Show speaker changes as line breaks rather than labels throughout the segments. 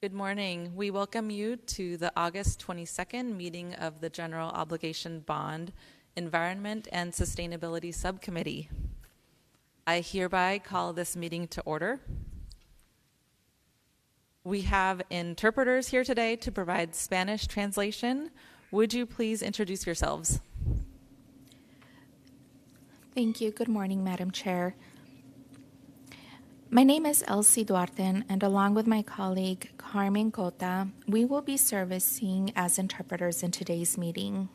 Good morning. We welcome you to the August 22nd meeting of the General Obligation Bond Environment and Sustainability Subcommittee. I hereby call this meeting to order. We have interpreters here today to provide Spanish translation. Would you please introduce yourselves?
Thank you. Good morning, Madam Chair. My name is Elsie Duarte, and along with my colleague Carmen Cota, we will be servicing as interpreters in today's meeting.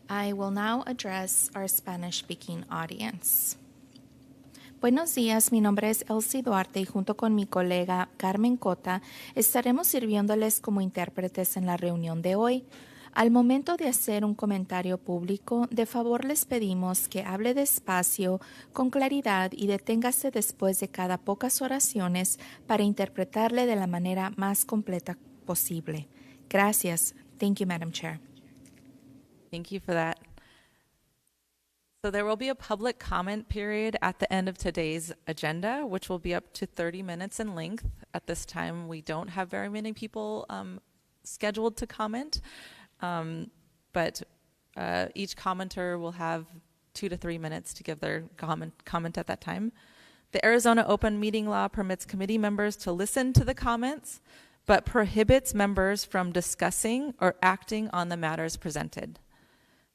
I will now address our Spanish-speaking audience. Buenos días, mi nombre es Elsie Duarte y junto con mi colega Carmen Cota estaremos sirviéndoles como intérpretes en la reunión de hoy. Al momento de hacer un comentario público, de favor les pedimos que hable despacio, con claridad y deténgase después de cada pocas oraciones para interpretarle de la manera más completa posible. Gracias. Thank you, Madam Chair.
Thank you for that. So there will be a public comment period at the end of today's agenda, which will be up to 30 minutes in length. At this time, we don't have very many people scheduled to comment. But each commenter will have 2 to 3 minutes to give their comment at that time. The Arizona Open Meeting Law permits committee members to listen to the comments, but prohibits members from discussing or acting on the matters presented.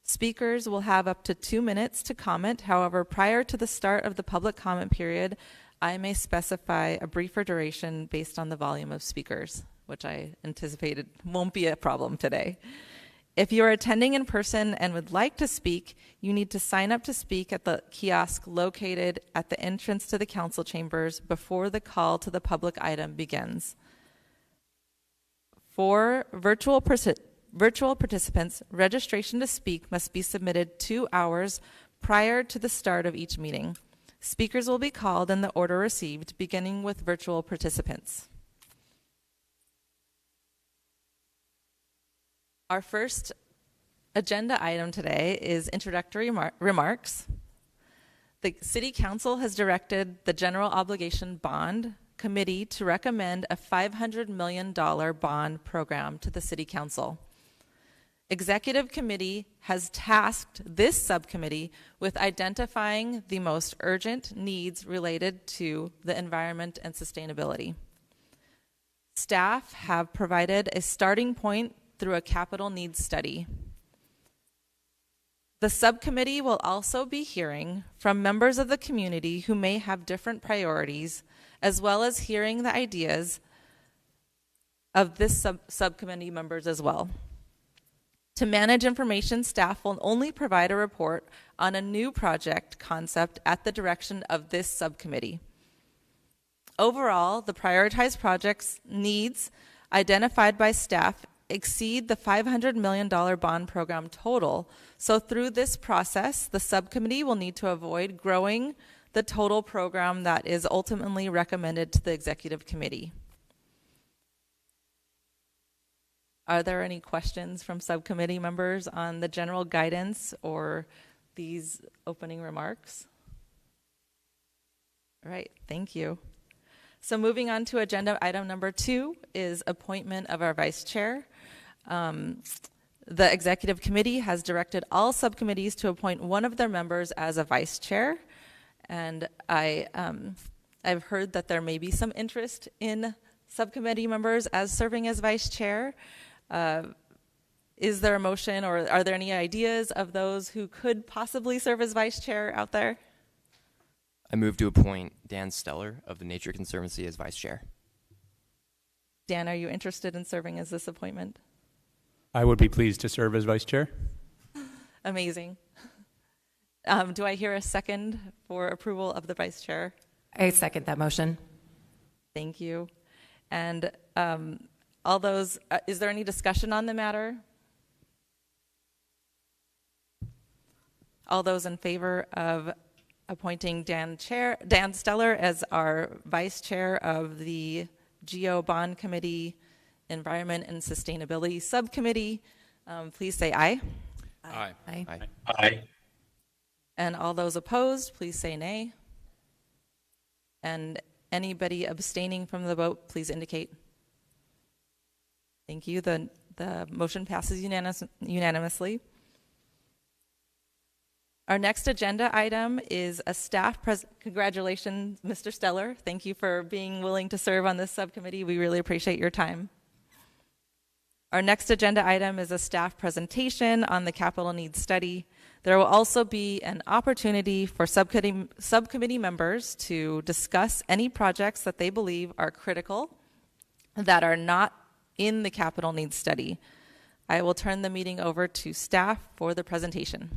Speakers will have up to 2 minutes to comment. However, prior to the start of the public comment period, I may specify a briefer duration based on the volume of speakers, which I anticipated won't be a problem today. If you are attending in person and would like to speak, you need to sign up to speak at the kiosk located at the entrance to the council chambers before the call to the public item begins. For virtual participants, registration to speak must be submitted 2 hours prior to the start of each meeting. Speakers will be called in the order received, beginning with virtual participants. Our first agenda item today is introductory remarks. The City Council has directed the General Obligation Bond Committee to recommend a $500 million bond program to the City Council. Executive Committee has tasked this subcommittee with identifying the most urgent needs related to the environment and sustainability. Staff have provided a starting point through a capital needs study. The subcommittee will also be hearing from members of the community who may have different priorities, as well as hearing the ideas of this subcommittee members as well. To manage information, staff will only provide a report on a new project concept at the direction of this subcommittee. Overall, the prioritized projects needs identified by staff exceed the $500 million bond program total. So through this process, the subcommittee will need to avoid growing the total program that is ultimately recommended to the executive committee. Are there any questions from subcommittee members on the general guidance or these opening remarks? All right, thank you. So moving on to agenda item number 2 is appointment of our vice chair. The executive committee has directed all subcommittees to appoint one of their members as a vice chair. And I've heard that there may be some interest in subcommittee members as serving as vice chair. Is there a motion, or are there any ideas of those who could possibly serve as vice chair out there?
I move to appoint Dan Steller of the Nature Conservancy as vice chair.
Dan, are you interested in serving as this appointment?
I would be pleased to serve as vice chair.
Amazing. Do I hear a second for approval of the vice chair?
I second that motion.
Thank you. And all those, is there any discussion on the matter? All those in favor of appointing Dan Steller as our vice chair of the GO Bond Committee, Environment and Sustainability Subcommittee, please say aye.
Aye.
Aye.
Aye.
Aye.
And all those opposed, please say nay. And Anybody abstaining from the vote, please indicate. Thank you. The motion passes unanimously. Our next agenda item is a staff congratulations, Mr. Steller. Thank you for being willing to serve on this subcommittee. We really appreciate your time. Our next agenda item is a staff presentation on the capital needs study. There will also be an opportunity for subcommittee members to discuss any projects that they believe are critical that are not in the capital needs study. I will turn the meeting over to staff for the presentation.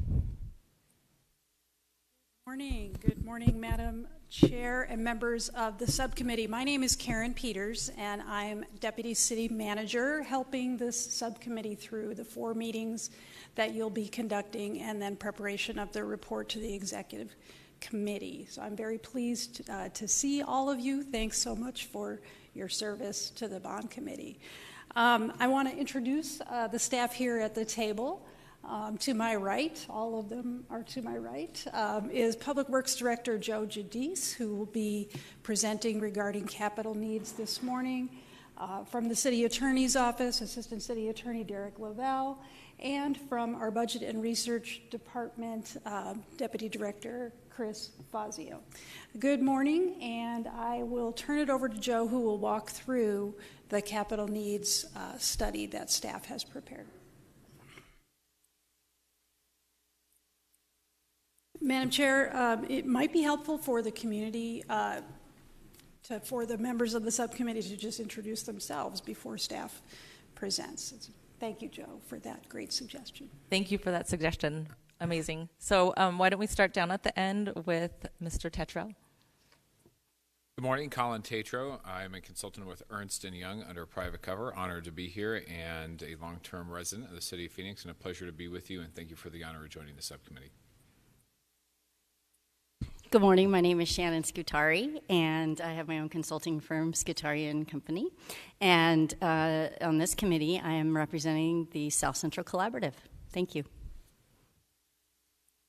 Good morning, Madam Chair and members of the subcommittee. My name is Karen Peters, and I'm Deputy City Manager, helping this subcommittee through the 4 meetings that you'll be conducting and then preparation of the report to the Executive Committee. So I'm very pleased to see all of you. Thanks so much for your service to the Bond Committee. I want to introduce the staff here at the table. To my right, all of them are to my right, is Public Works Director Joe Giudice, who will be presenting regarding capital needs this morning. From the City Attorney's Office, Assistant City Attorney Derek Lavelle, and from our Budget and Research Department, Deputy Director Chris Fazio. Good morning, and I will turn it over to Joe, who will walk through the capital needs study that staff has prepared. Madam Chair, it might be helpful for the community, for the members of the subcommittee to just introduce themselves before staff presents. Thank you, Joe, for that great suggestion.
Thank you for that suggestion. Amazing. So why don't we start down at the end with Mr. Tetrow?
Good morning, Colin Tatro. I'm a consultant with Ernst & Young under private cover. Honored to be here and a long-term resident of the City of Phoenix, and a pleasure to be with you, and thank you for the honor of joining the subcommittee.
Good morning. My name is Shannon Scutari, and I have my own consulting firm, Scutari & Company. And on this committee, I am representing the South Central Collaborative. Thank you.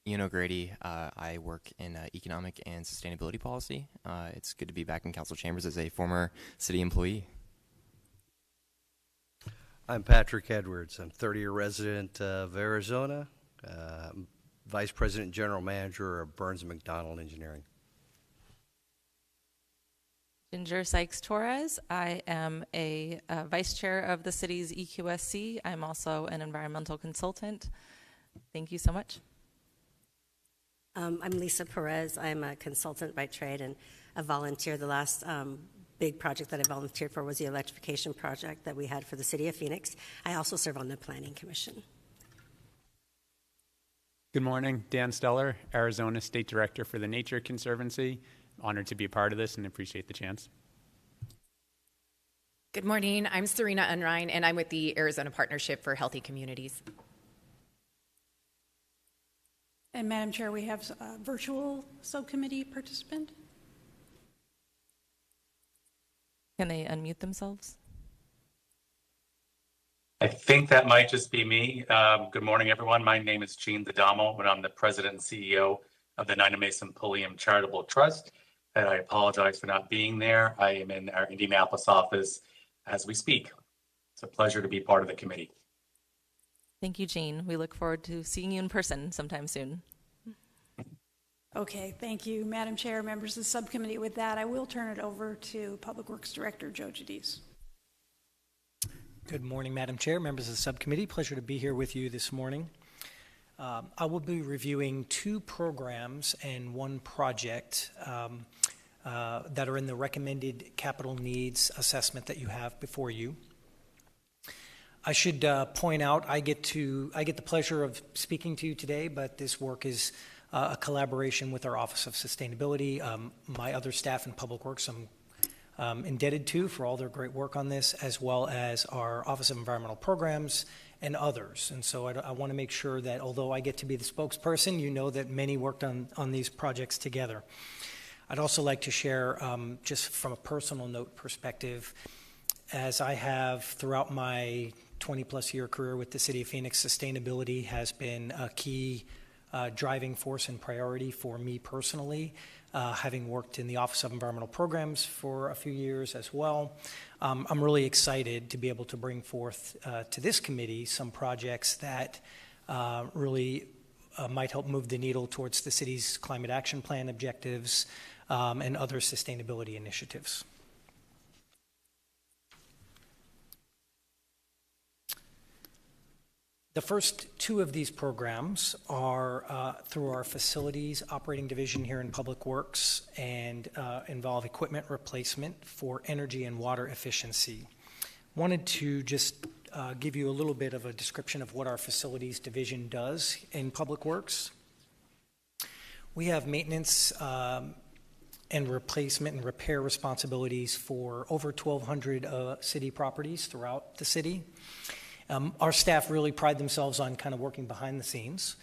Ian O'Grady. I work in economic and sustainability policy. It's good to be back in council chambers as a former city employee.
I'm Patrick Edwards. I'm a 30-year resident of Arizona. Vice President and General Manager of Burns & McDonnell Engineering.
Ginger Sykes-Torres. I am a Vice Chair of the city's EQSC. I'm also an environmental consultant. Thank you so much.
I'm Lisa Perez. I'm a consultant by trade and a volunteer. The last big project that I volunteered for was the electrification project that we had for the City of Phoenix. I also serve on the Planning Commission.
Good morning, Dan Steller, Arizona State Director for the Nature Conservancy. Honored to be a part of this and appreciate the chance.
Good morning, I'm Serena Unrein, and I'm with the Arizona Partnership for Healthy Communities.
And Madam Chair, we have a virtual subcommittee participant.
Can they unmute themselves?
I think that might just be me. Good morning, everyone. My name is Gene D'Adamo, and I'm the president and CEO of the Nina Mason Pulliam Charitable Trust. And I apologize for not being there. I am in our Indianapolis office as we speak. It's a pleasure to be part of the committee.
Thank you, Jean. We look forward to seeing you in person sometime soon.
Okay, thank you, Madam Chair, members of the subcommittee. With that, I will turn it over to Public Works Director Joe Giudice.
Good morning, Madam Chair, members of the subcommittee. Pleasure to be here with you this morning. I will be reviewing 2 programs and 1 project that are in the recommended capital needs assessment that you have before you. I should point out I get the pleasure of speaking to you today, but this work is a collaboration with our Office of Sustainability, my other staff in Public Works. I'm indebted to for all their great work on this, as well as our Office of Environmental Programs and others. And so I want to make sure that although I get to be the spokesperson, you know that many worked on these projects together. I'd also like to share, just from a personal note perspective, as I have throughout my 20-plus year career with the City of Phoenix, sustainability has been a key driving force and priority for me personally. having worked in the Office of Environmental Programs for a few years as well. I'm really excited to be able to bring forth to this committee some projects that really might help move the needle towards the city's climate action plan objectives and other sustainability initiatives. The first two of these programs are through our facilities operating division here in Public Works and involve equipment replacement for energy and water efficiency. Wanted to just give you a little bit of a description of what our facilities division does in Public Works. We have maintenance and replacement and repair responsibilities for over 1,200 city properties throughout the city. Our staff really pride themselves on kind of working behind the scenes.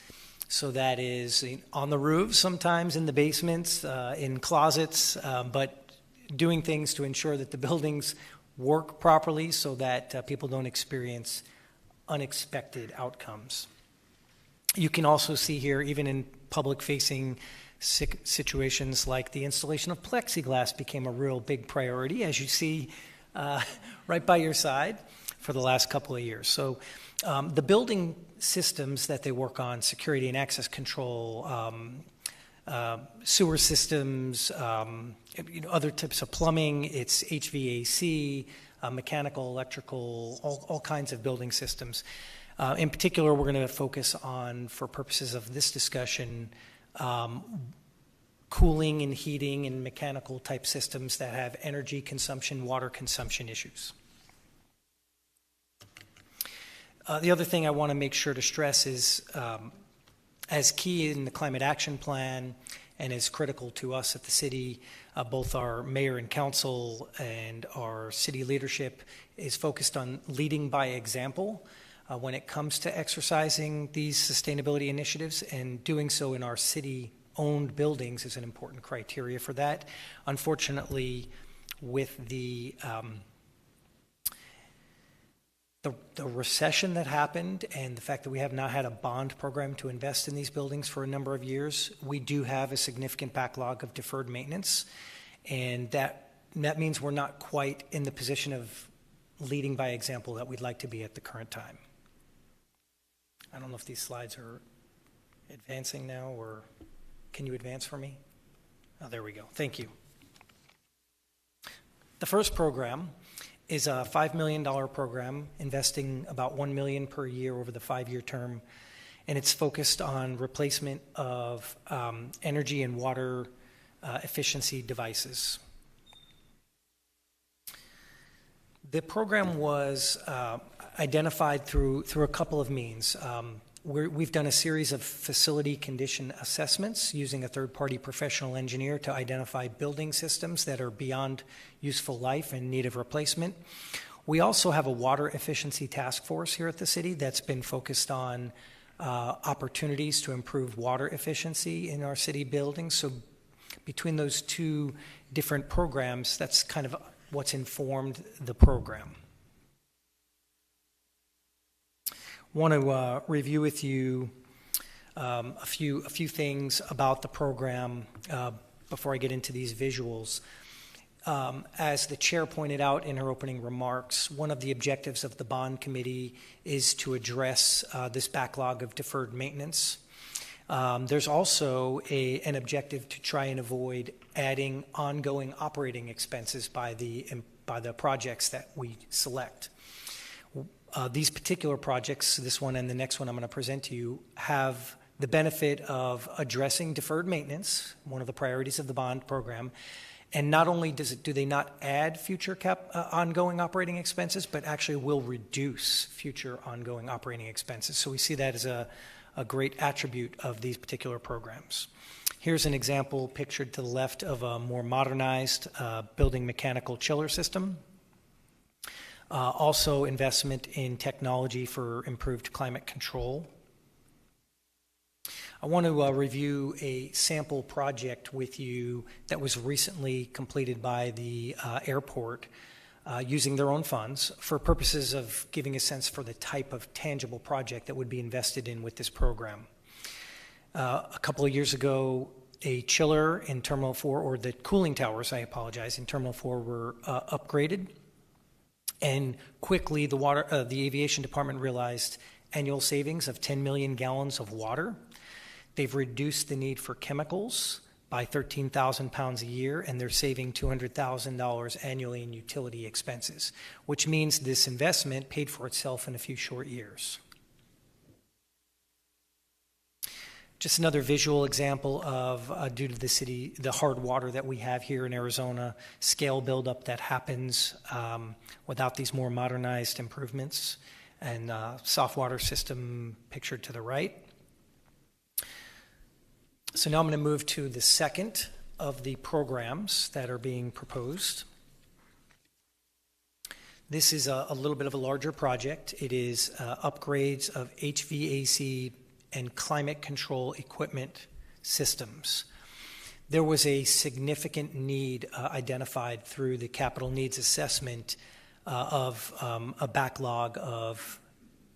So that is on the roofs, sometimes in the basements, in closets, but doing things to ensure that the buildings work properly so that people don't experience unexpected outcomes. You can also see here, even in public-facing situations like the installation of plexiglass became a real big priority, as you see right by your side, for the last couple of years. So the building systems that they work on, security and access control, sewer systems, other types of plumbing, it's HVAC, mechanical, electrical, all kinds of building systems. In particular, we're going to focus on, for purposes of this discussion, cooling and heating and mechanical type systems that have energy consumption, water consumption issues. The other thing I want to make sure to stress is, as key in the climate action plan and as critical to us at the city, both our mayor and council and our city leadership is focused on leading by example when it comes to exercising these sustainability initiatives, and doing so in our city-owned buildings is an important criteria for that. Unfortunately, with the recession that happened and the fact that we have not had a bond program to invest in these buildings for a number of years, we do have a significant backlog of deferred maintenance, and that means we're not quite in the position of leading by example that we'd like to be at the current time. I don't know if these slides are advancing now, or can you advance for me? Oh, there we go. Thank you. The first program is a $5 million program investing about $1 million per year over the 5-year term, and it's focused on replacement of energy and water efficiency devices. The program was identified through a couple of means. We've done a series of facility condition assessments using a third-party professional engineer to identify building systems that are beyond useful life and in need of replacement. We also have a water efficiency task force here at the city that's been focused on opportunities to improve water efficiency in our city buildings. So between those two different programs, that's kind of what's informed the program. Want to review with you a few things about the program before I get into these visuals. As the chair pointed out in her opening remarks, one of the objectives of the bond committee is to address this backlog of deferred maintenance. There's also an objective to try and avoid adding ongoing operating expenses by the projects that we select. These particular projects, this one and the next one I'm going to present to you, have the benefit of addressing deferred maintenance, one of the priorities of the bond program. And not only do they not add future ongoing operating expenses, but actually will reduce future ongoing operating expenses. So we see that as a great attribute of these particular programs. Here's an example pictured to the left of a more modernized building mechanical chiller system. Also investment in technology for improved climate control. I want to review a sample project with you that was recently completed by the airport using their own funds for purposes of giving a sense for the type of tangible project that would be invested in with this program. A couple of years ago, a chiller in Terminal 4, or the cooling towers, I apologize, in Terminal 4 were upgraded. And quickly, the aviation department realized annual savings of 10 million gallons of water. They've reduced the need for chemicals by 13,000 pounds a year, and they're saving $200,000 annually in utility expenses, which means this investment paid for itself in a few short years. Just another visual example of, due to the hard water that we have here in Arizona, scale buildup that happens without these more modernized improvements, and soft water system pictured to the right. So now I'm going to move to the second of the programs that are being proposed. This is a little bit of a larger project. It is upgrades of HVAC and climate control equipment systems. There was a significant need identified through the capital needs assessment of a backlog of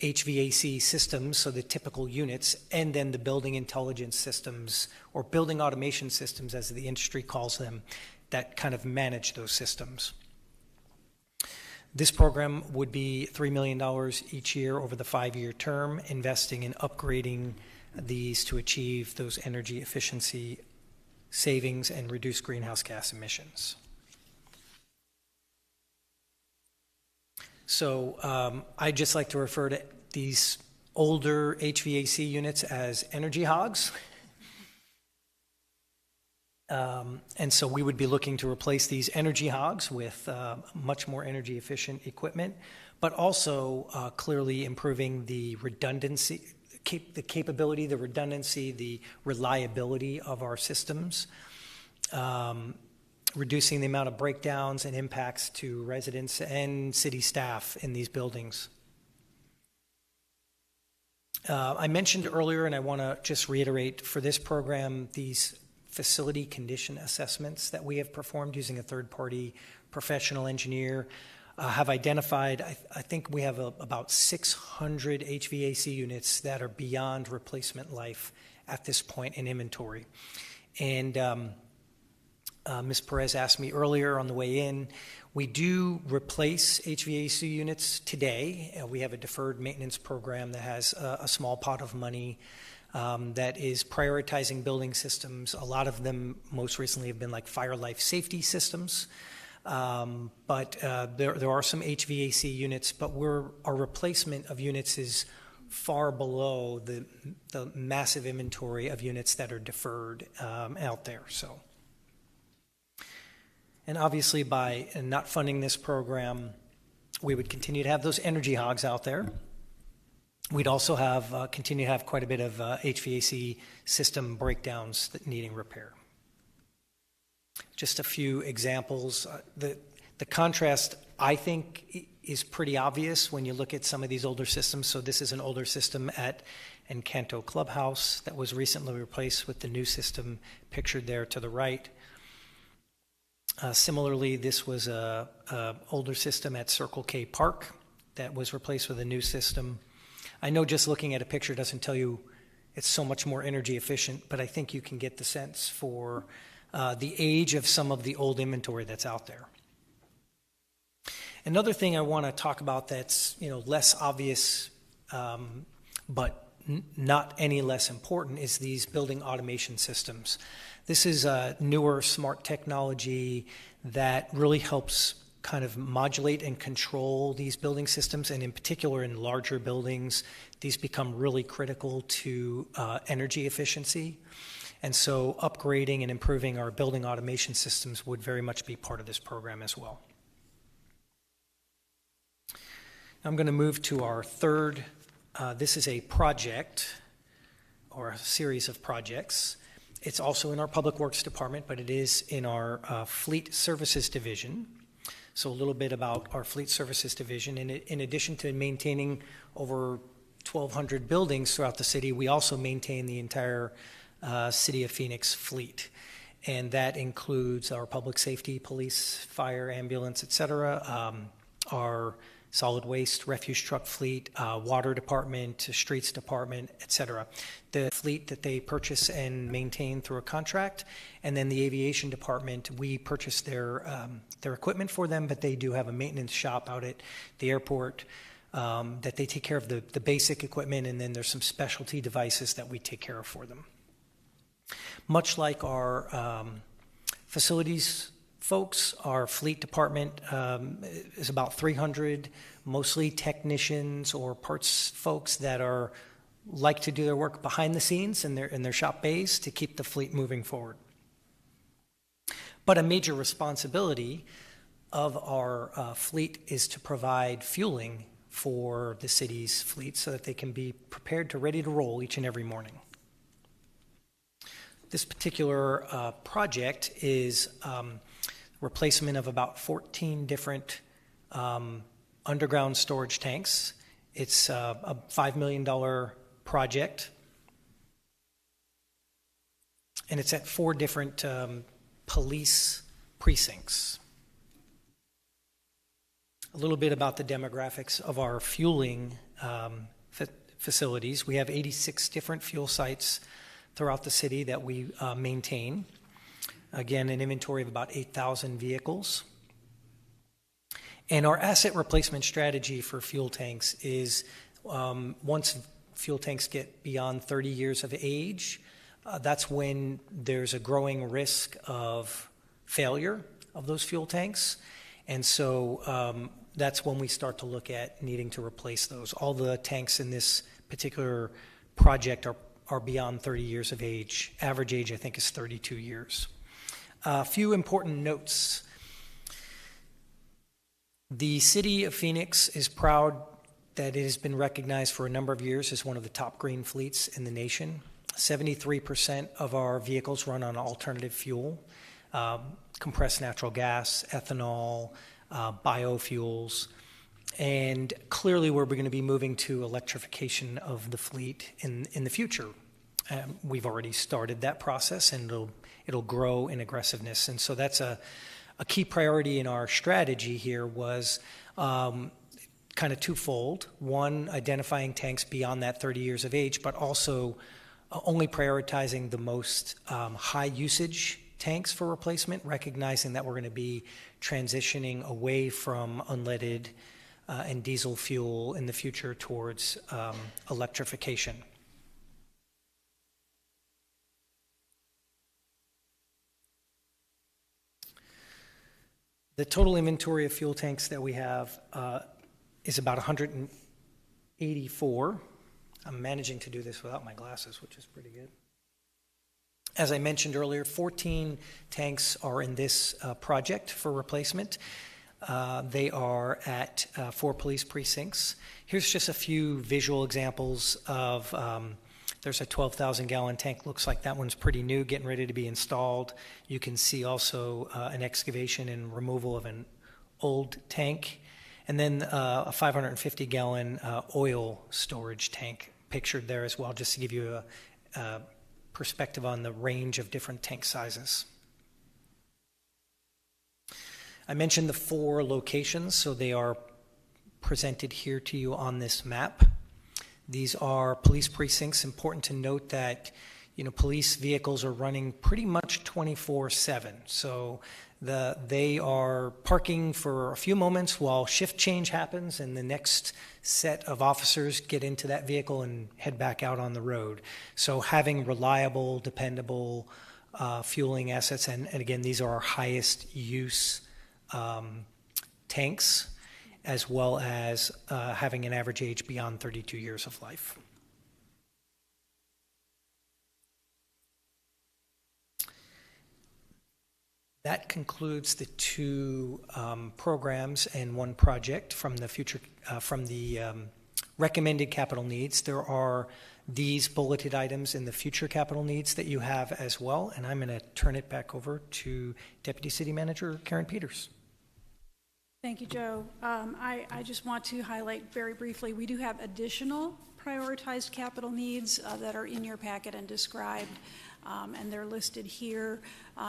HVAC systems, so the typical units, and then the building intelligence systems, or building automation systems as the industry calls them, that kind of manage those systems. This program would be $3 million each year over the 5-year term, investing in upgrading these to achieve those energy efficiency savings and reduce greenhouse gas emissions. So I'd just like to refer to these older HVAC units as energy hogs. And so we would be looking to replace these energy hogs with much more energy efficient equipment, but also clearly improving the redundancy, the capability, the redundancy, the reliability of our systems, reducing the amount of breakdowns and impacts to residents and city staff in these buildings. I mentioned earlier, and I want to just reiterate, for this program, these facility condition assessments that we have performed using a third-party professional engineer have identified, I think we have about 600 HVAC units that are beyond replacement life at this point in inventory. And Ms. Perez asked me earlier on the way in, we do replace HVAC units today. We have a deferred maintenance program that has a small pot of money that is prioritizing building systems. A lot of them most recently have been like fire life safety systems. But there are some HVAC units, but our replacement of units is far below the massive inventory of units that are deferred out there. So, and obviously by not funding this program, we would continue to have those energy hogs out there. We'd also have continue to have quite a bit of HVAC system breakdowns that needing repair. Just a few examples. The contrast, I think, is pretty obvious when you look at some of these older systems. So this is an older system at Encanto Clubhouse that was recently replaced with the new system pictured there to the right. Similarly, this was an older system at Circle K Park that was replaced with a new system. I know just looking at a picture doesn't tell you it's so much more energy efficient, but I think you can get the sense for the age of some of the old inventory that's out there. Another thing I want to talk about that's less obvious, but not any less important, is these building automation systems. This is a newer smart technology that really helps kind of modulate and control these building systems, and in particular in larger buildings, these become really critical to energy efficiency. And so upgrading and improving our building automation systems would very much be part of this program as well. I'm going to move to our third. This is a project or a series of projects. It's also in our Public Works Department, but it is in our Fleet Services Division. So a little bit about our Fleet Services Division. In addition to maintaining over 1,200 buildings throughout the city, we also maintain the entire City of Phoenix fleet. And that includes our public safety, police, fire, ambulance, et cetera, our solid waste, refuse truck fleet, water department, streets department, et cetera. The fleet that they purchase and maintain through a contract, and then the aviation department, we purchase their equipment for them, but they do have a maintenance shop out at the airport that they take care of the basic equipment, and then there's some specialty devices that we take care of for them. Much like our facilities folks, our fleet department is about 300, mostly technicians or parts folks that are like to do their work behind the scenes in their shop bays to keep the fleet moving forward. But a major responsibility of our fleet is to provide fueling for the city's fleet so that they can be prepared to ready to roll each and every morning. This particular project is replacement of about 14 different underground storage tanks. It's a $5 million project, and it's at 4 different police precincts. A little bit about the demographics of our fueling facilities. We have 86 different fuel sites throughout the city that we maintain. Again, an inventory of about 8,000 vehicles. And our asset replacement strategy for fuel tanks is once fuel tanks get beyond 30 years of age, that's when there's a growing risk of failure of those fuel tanks. And so that's when we start to look at needing to replace those. All the tanks in this particular project are beyond 30 years of age. Average age, I think, is 32 years. A few important notes. The City of Phoenix is proud that it has been recognized for a number of years as one of the top green fleets in the nation. 73% of our vehicles run on alternative fuel, compressed natural gas, ethanol, biofuels, and clearly we're going to be moving to electrification of the fleet in the future. We've already started that process, and it'll grow in aggressiveness. And so that's a key priority in our strategy here was kind of twofold. One, identifying tanks beyond that 30 years of age, but also only prioritizing the most high usage tanks for replacement, recognizing that we're going to be transitioning away from unleaded and diesel fuel in the future towards electrification. The total inventory of fuel tanks that we have is about 184. I'm managing to do this without my glasses, which is pretty good. As I mentioned earlier, 14 tanks are in this project for replacement. They are at 4 police precincts. Here's just a few visual examples of, there's a 12,000-gallon tank. Looks like that one's pretty new, getting ready to be installed. You can see also an excavation and removal of an old tank. And then a 550-gallon oil storage tank pictured there as well, just to give you a perspective on the range of different tank sizes. I mentioned the 4 locations, so they are presented here to you on this map. These are police precincts. Important to note that, police vehicles are running pretty much 24/7. So they are parking for a few moments while shift change happens, and the next set of officers get into that vehicle and head back out on the road. So having reliable, dependable fueling assets, and again, these are our highest use tanks, as well as having an average age beyond 32 years of life. That concludes the 2 programs and 1 project from the recommended capital needs. There are these bulleted items in the future capital needs that you have as well, and I'm going to turn it back over to Deputy City Manager Karen Peters.
Thank you, Joe. I just want to highlight very briefly, we do have additional prioritized capital needs that are in your packet and described. and they're listed here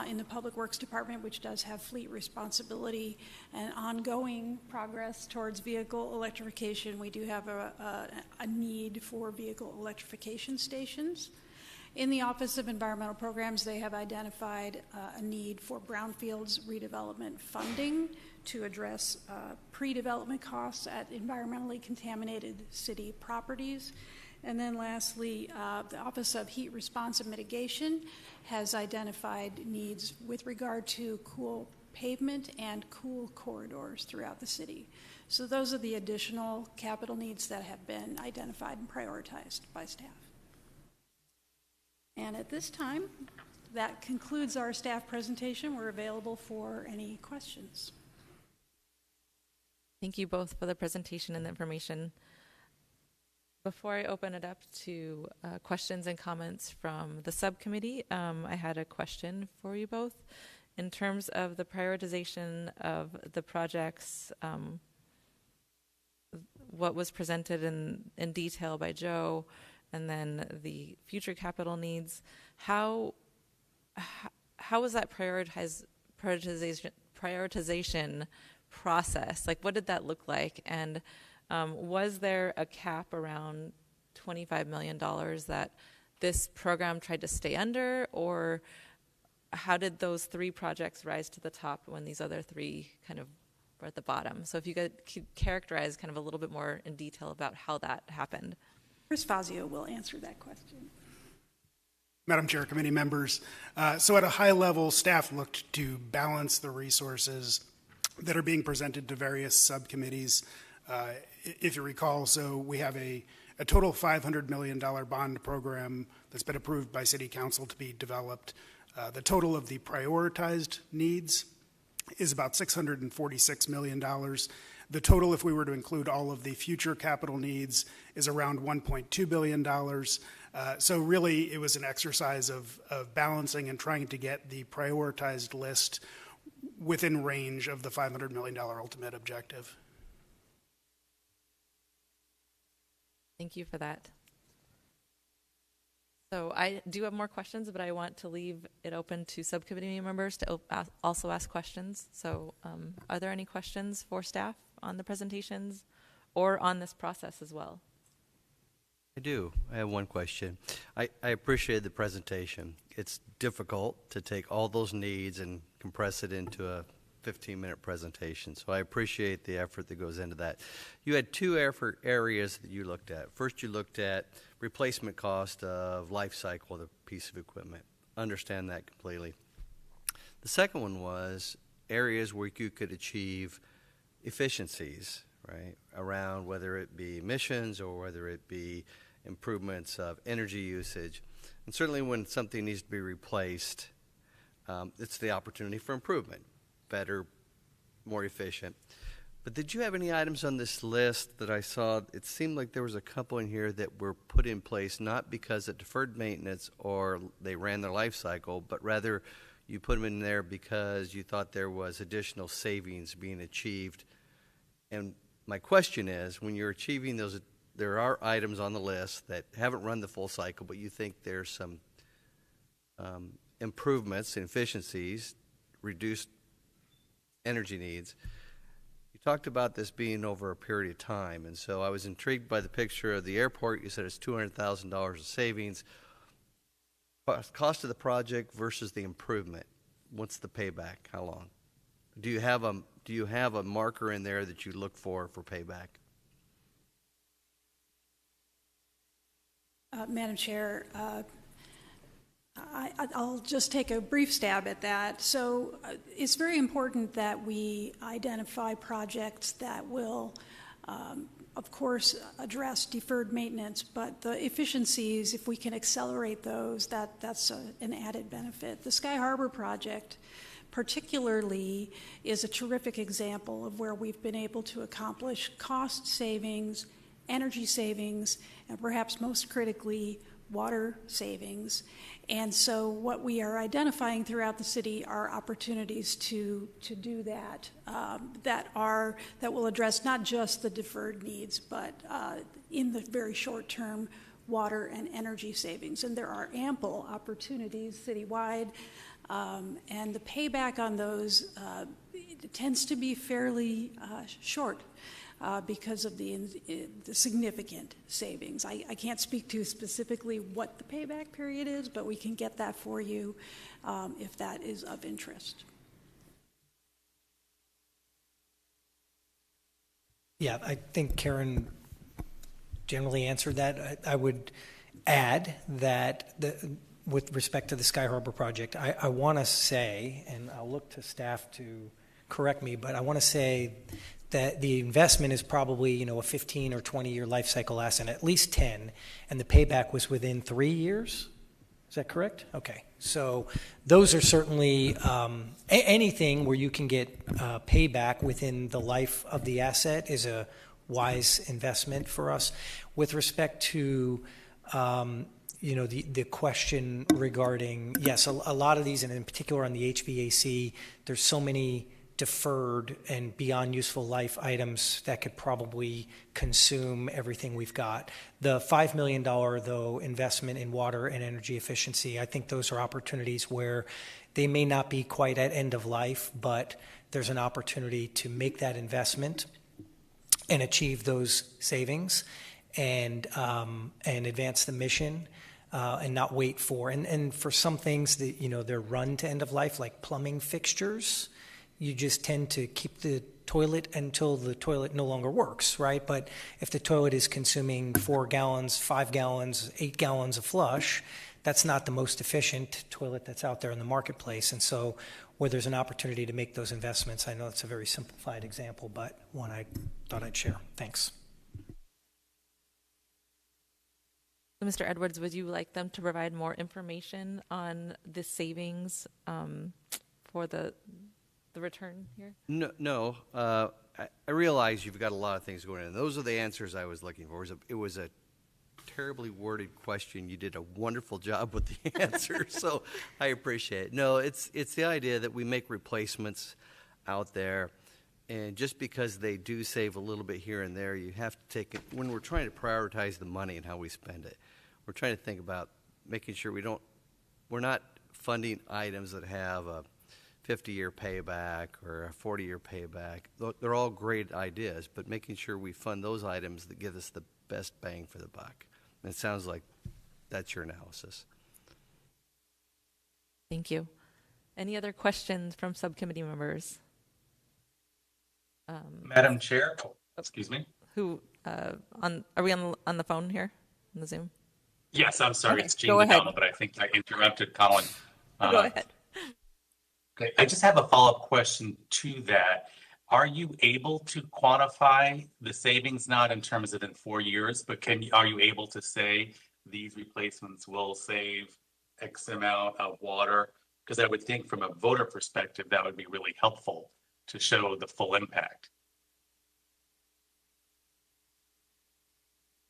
in the Public Works Department, which does have fleet responsibility and ongoing progress towards vehicle electrification. We do have a need for vehicle electrification stations. In the Office of Environmental Programs, they have identified a need for brownfields redevelopment funding to address pre-development costs at environmentally contaminated city properties. And then lastly, the Office of Heat Response and Mitigation has identified needs with regard to cool pavement and cool corridors throughout the city. So those are the additional capital needs that have been identified and prioritized by staff. And at this time, that concludes our staff presentation. We're available for any questions.
Thank you both for the presentation and the information. Before I open it up to questions and comments from the subcommittee, I had a question for you both. In terms of the prioritization of the projects, what was presented in detail by Joe, and then the future capital needs, how was that prioritization process? Like, what did that look like? And was there a cap around $25 million that this program tried to stay under, or how did those three projects rise to the top when these other three kind of were at the bottom? So if you could characterize kind of a little bit more in detail about how that happened.
Chris Fazio will answer that question.
Madam Chair, committee members, so at a high level, staff looked to balance the resources that are being presented to various subcommittees. If you recall, so we have a total $500 million bond program that's been approved by City Council to be developed. The total of the prioritized needs is about $646 million. The total, if we were to include all of the future capital needs, is around $1.2 billion. So really, it was an exercise of balancing and trying to get the prioritized list within range of the $500 million ultimate objective.
Thank you for that. So I do have more questions, but I want to leave it open to subcommittee members to also ask questions. So are there any questions for staff on the presentations or on this process as well?
I do. I have one question. I appreciated the presentation. It's difficult to take all those needs and compress it into a 15-minute presentation, so I appreciate the effort that goes into that. You had two areas that you looked at. First, you looked at replacement cost of life cycle of the piece of equipment. Understand that completely. The second one was areas where you could achieve efficiencies, right, around whether it be emissions or whether it be improvements of energy usage. And certainly when something needs to be replaced, it's the opportunity for improvement, better, more efficient. But did you have any items on this list that I saw? It seemed like there was a couple in here that were put in place not because of deferred maintenance or they ran their life cycle, but rather you put them in there because you thought there was additional savings being achieved. And my question is, when you're achieving those, there are items on the list that haven't run the full cycle, but you think there's some improvements in efficiencies, reduced energy needs. You talked about this being over a period of time, and so I was intrigued by the picture of the airport. You said it's $200,000 of savings. Cost of the project versus the improvement. What's the payback? How long? Do you have a marker in there that you look for payback?
Madam Chair, I'll just take a brief stab at that. So it's very important that we identify projects that will, of course, address deferred maintenance, but the efficiencies, if we can accelerate those, that's an added benefit. The Sky Harbor project particularly is a terrific example of where we've been able to accomplish cost savings, energy savings, and perhaps most critically, water savings. And so what we are identifying throughout the city are opportunities to do that, that will address not just the deferred needs, but in the very short term, water and energy savings. And there are ample opportunities citywide, and the payback on those it tends to be fairly short. Because of the significant savings. I can't speak to specifically what the payback period is, but we can get that for you if that is of interest.
Yeah, I think Karen generally answered that. I would add that with respect to the Sky Harbor project, I want to say, and I'll look to staff to correct me, but I want to say that the investment is probably, a 15 or 20 year life cycle asset, at least 10, and the payback was within 3 years. Is that correct? Okay. So those are certainly anything where you can get payback within the life of the asset is a wise investment for us. With respect to the question regarding, yes, a lot of these, and in particular on the HVAC, there's so many deferred and beyond useful life items that could probably consume everything we've got. The $5 million, though, investment in water and energy efficiency, I think those are opportunities where they may not be quite at end of life, but there's an opportunity to make that investment and achieve those savings and advance the mission. And not wait for, and for some things that, they're run to end of life, like plumbing fixtures, you just tend to keep the toilet until the toilet no longer works, right? But if the toilet is consuming 4 gallons, 5 gallons, 8 gallons of flush, that's not the most efficient toilet that's out there in the marketplace. And so where there's an opportunity to make those investments, I know it's a very simplified example, but one I thought I'd share. Thanks.
Mr. Edwards, would you like them to provide more information on the savings for the return here?
No. I realize you've got a lot of things going on. Those are the answers I was looking for. It was a terribly worded question. You did a wonderful job with the answer, so I appreciate it. No, it's the idea that we make replacements out there, and just because they do save a little bit here and there, you have to take it, when we're trying to prioritize the money and how we spend it, we're trying to think about making sure we're not funding items that have a 50-year payback or a 40-year payback. They're all great ideas, but making sure we fund those items that give us the best bang for the buck. And it sounds like that's your analysis.
Thank you. Any other questions from subcommittee members?
Madam Chair, excuse me.
Are we on the phone here, on the Zoom?
Yes, I'm sorry.
Okay,
it's Gene O'Donnell, but I think I interrupted Colin.
Go ahead.
Okay, I just have a follow-up question to that. Are you able to quantify the savings, not in terms of in 4 years, but are you able to say these replacements will save X amount of water? Because I would think from a voter perspective, that would be really helpful to show the full impact.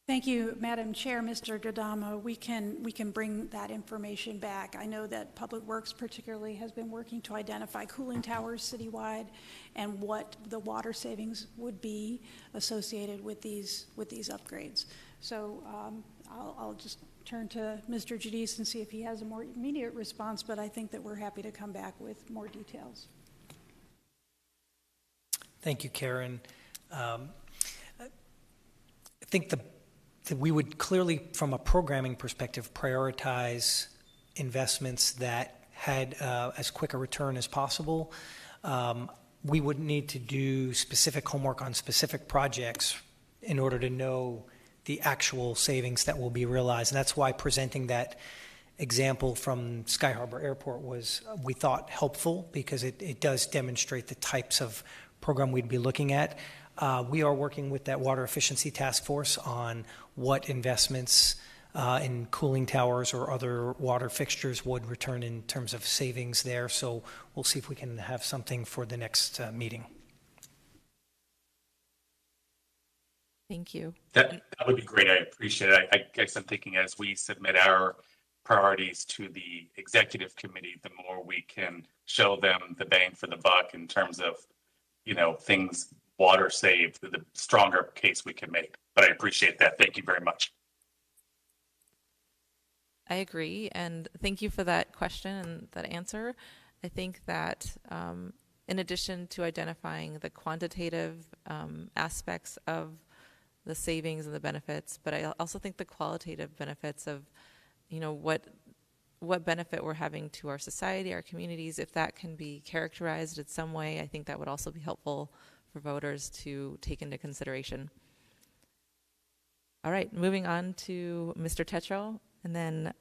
Thank you, Madam Chair, Mr. Gadama. We can bring that information back. I know that Public Works particularly has been working to identify cooling towers citywide and what the water savings would be associated with these upgrades. So I'll just turn to Mr. Giudice and see if he has a more immediate response, but I think that we're happy to come back with more details.
Thank you, Karen. I think that we would clearly, from a programming perspective, prioritize investments that had as quick a return as possible. We would need to do specific homework on specific projects in order to know the actual savings that will be realized. And that's why presenting that example from Sky Harbor Airport was, we thought, helpful, because it does demonstrate the types of program we'd be looking at. We are working with that Water Efficiency Task Force on what investments in cooling towers or other water fixtures would return in terms of savings there. So we'll see if we can have something for the next meeting.
Thank you.
That would be great. I appreciate it. I guess I'm thinking as we submit our priorities to the executive committee, the more we can show them the bang for the buck in terms of, things water saved, the stronger case we can make. But I appreciate that. Thank you very much.
I agree, and thank you for that question and that answer. I think that in addition to identifying the quantitative aspects of the savings and the benefits, but I also think the qualitative benefits of, what benefit we're having to our society, our communities, if that can be characterized in some way, I think that would also be helpful for voters to take into consideration. All right, moving on to Mr. Tetro, and then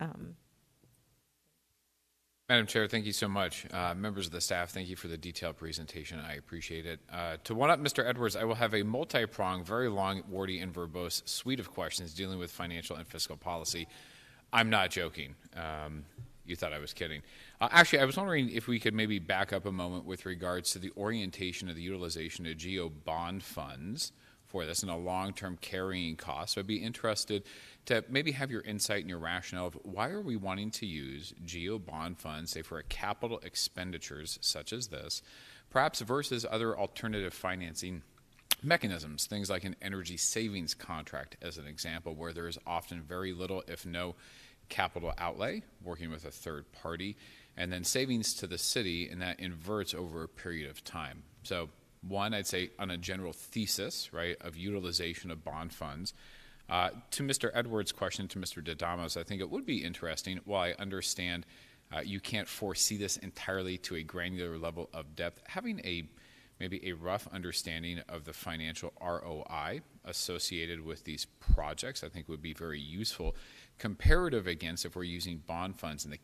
Madam Chair, thank you so much. Members of the staff, thank you for the detailed presentation. I appreciate it. To one up Mr. Edwards, I will have a multi-pronged, very long, wordy, and verbose suite of questions dealing with financial and fiscal policy. I'm not joking. You thought I was kidding. Actually, I was wondering if we could maybe back up a moment with regards to the orientation of the utilization of GO bond funds for this and a long-term carrying cost. So I'd be interested to maybe have your insight and your rationale of why are we wanting to use GO bond funds, say, for capital expenditures such as this, perhaps versus other alternative financing mechanisms, things like an energy savings contract as an example, where there is often very little, if no, capital outlay, working with a third party, and then savings to the city, and that inverts over a period of time. So one, I'd say on a general thesis, right, of utilization of bond funds. To Mr. Edwards' question, to Mr. Dadamos, I think it would be interesting, while I understand you can't foresee this entirely to a granular level of depth, having maybe a rough understanding of the financial ROI associated with these projects, I think would be very useful. Comparative against if we're using bond funds and the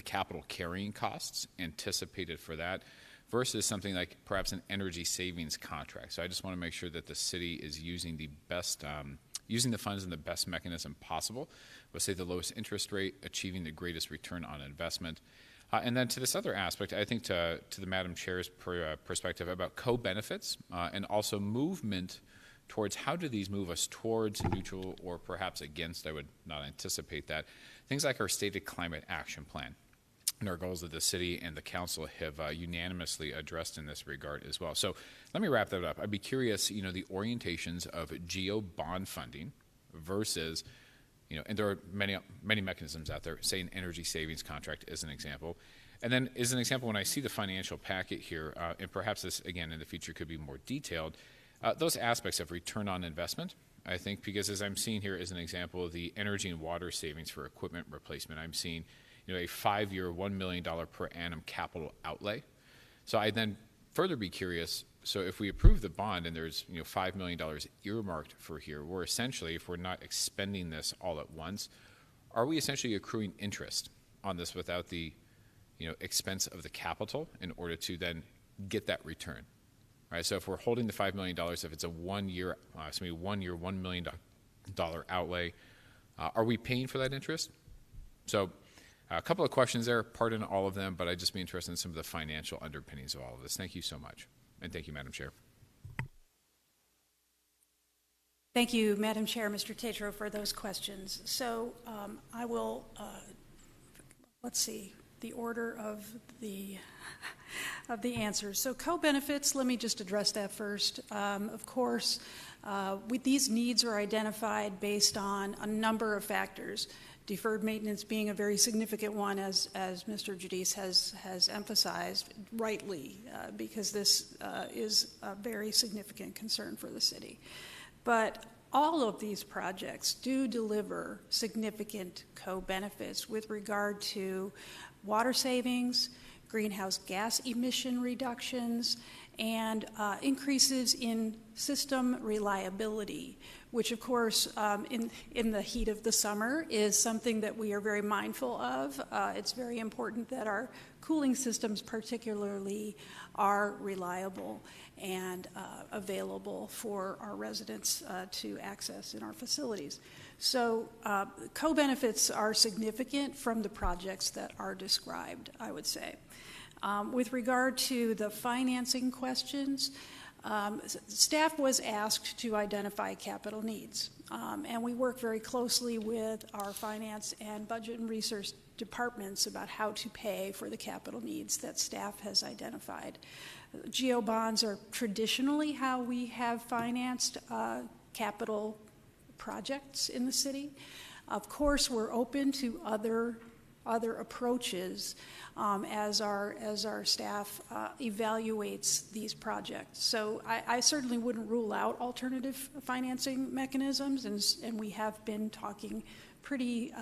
capital carrying costs anticipated for that versus something like perhaps an energy savings contract. So I just want to make sure that the city is using the best, using the funds in the best mechanism possible. Let's say the lowest interest rate, achieving the greatest return on investment. And then to this other aspect, I think to the Madam Chair's perspective about co-benefits and also movement towards how do these move us towards neutral or perhaps against, I would not anticipate that. Things like our stated climate action plan and our goals that the city and the council have unanimously addressed in this regard as well. So let me wrap that up. I'd be curious, the orientations of GO bond funding versus, and there are many mechanisms out there, say an energy savings contract as an example. And then as an example, when I see the financial packet here, and perhaps this, again, in the future could be more detailed, those aspects of return on investment, I think, because as I'm seeing here as an example of the energy and water savings for equipment replacement, I'm seeing a 5-year, $1 million per annum capital outlay. So I'd then further be curious, so if we approve the bond and there's $5 million earmarked for here, we're essentially, if we're not expending this all at once, are we essentially accruing interest on this without the expense of the capital in order to then get that return? Right, so if we're holding the $5 million, if it's a 1 year, $1 million outlay, are we paying for that interest? So a couple of questions there, pardon all of them, but I'd just be interested in some of the financial underpinnings of all of this. Thank you so much. And thank you, Madam Chair.
Thank you, Madam Chair, Mr. Tetro, for those questions. So I will, let's see, the order of the answers. So co-benefits, let me just address that first. Of course, these needs are identified based on a number of factors, deferred maintenance being a very significant one, as Mr. Giudice has emphasized rightly, because this is a very significant concern for the city. But all of these projects do deliver significant co-benefits with regard to water savings, greenhouse gas emission reductions, and increases in system reliability, which of course in the heat of the summer is something that we are very mindful of. It's very important that our cooling systems particularly are reliable and available for our residents to access in our facilities. So co-benefits are significant from the projects that are described, I would say. With regard to the financing questions, staff was asked to identify capital needs, and we work very closely with our finance and budget and research departments about how to pay for the capital needs that staff has identified. GO bonds are traditionally how we have financed capital projects in the city. Of course, we're open to other approaches as our staff evaluates these projects. So I certainly wouldn't rule out alternative financing mechanisms, and we have been talking pretty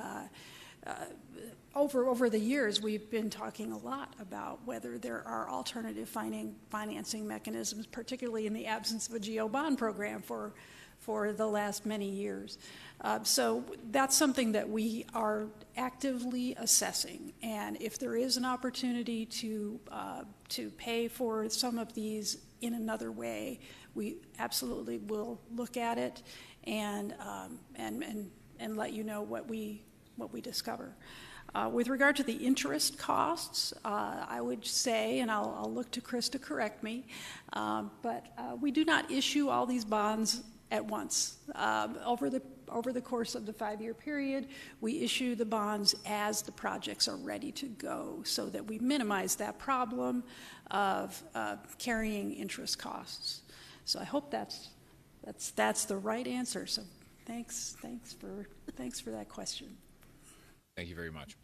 over the years. We've been talking a lot about whether there are alternative financing mechanisms, particularly in the absence of a GO bond program for the last many years. So that's something that we are actively assessing, and if there is an opportunity to pay for some of these in another way, we absolutely will look at it and let you know what we discover. With regard to the interest costs, I would say, and I'll look to Chris to correct me, but we do not issue all these bonds at once. Over the course of the 5-year period, we issue the bonds as the projects are ready to go, so that we minimize that problem of carrying interest costs. So I hope that's the right answer. So thanks for that question.
Thank you very much.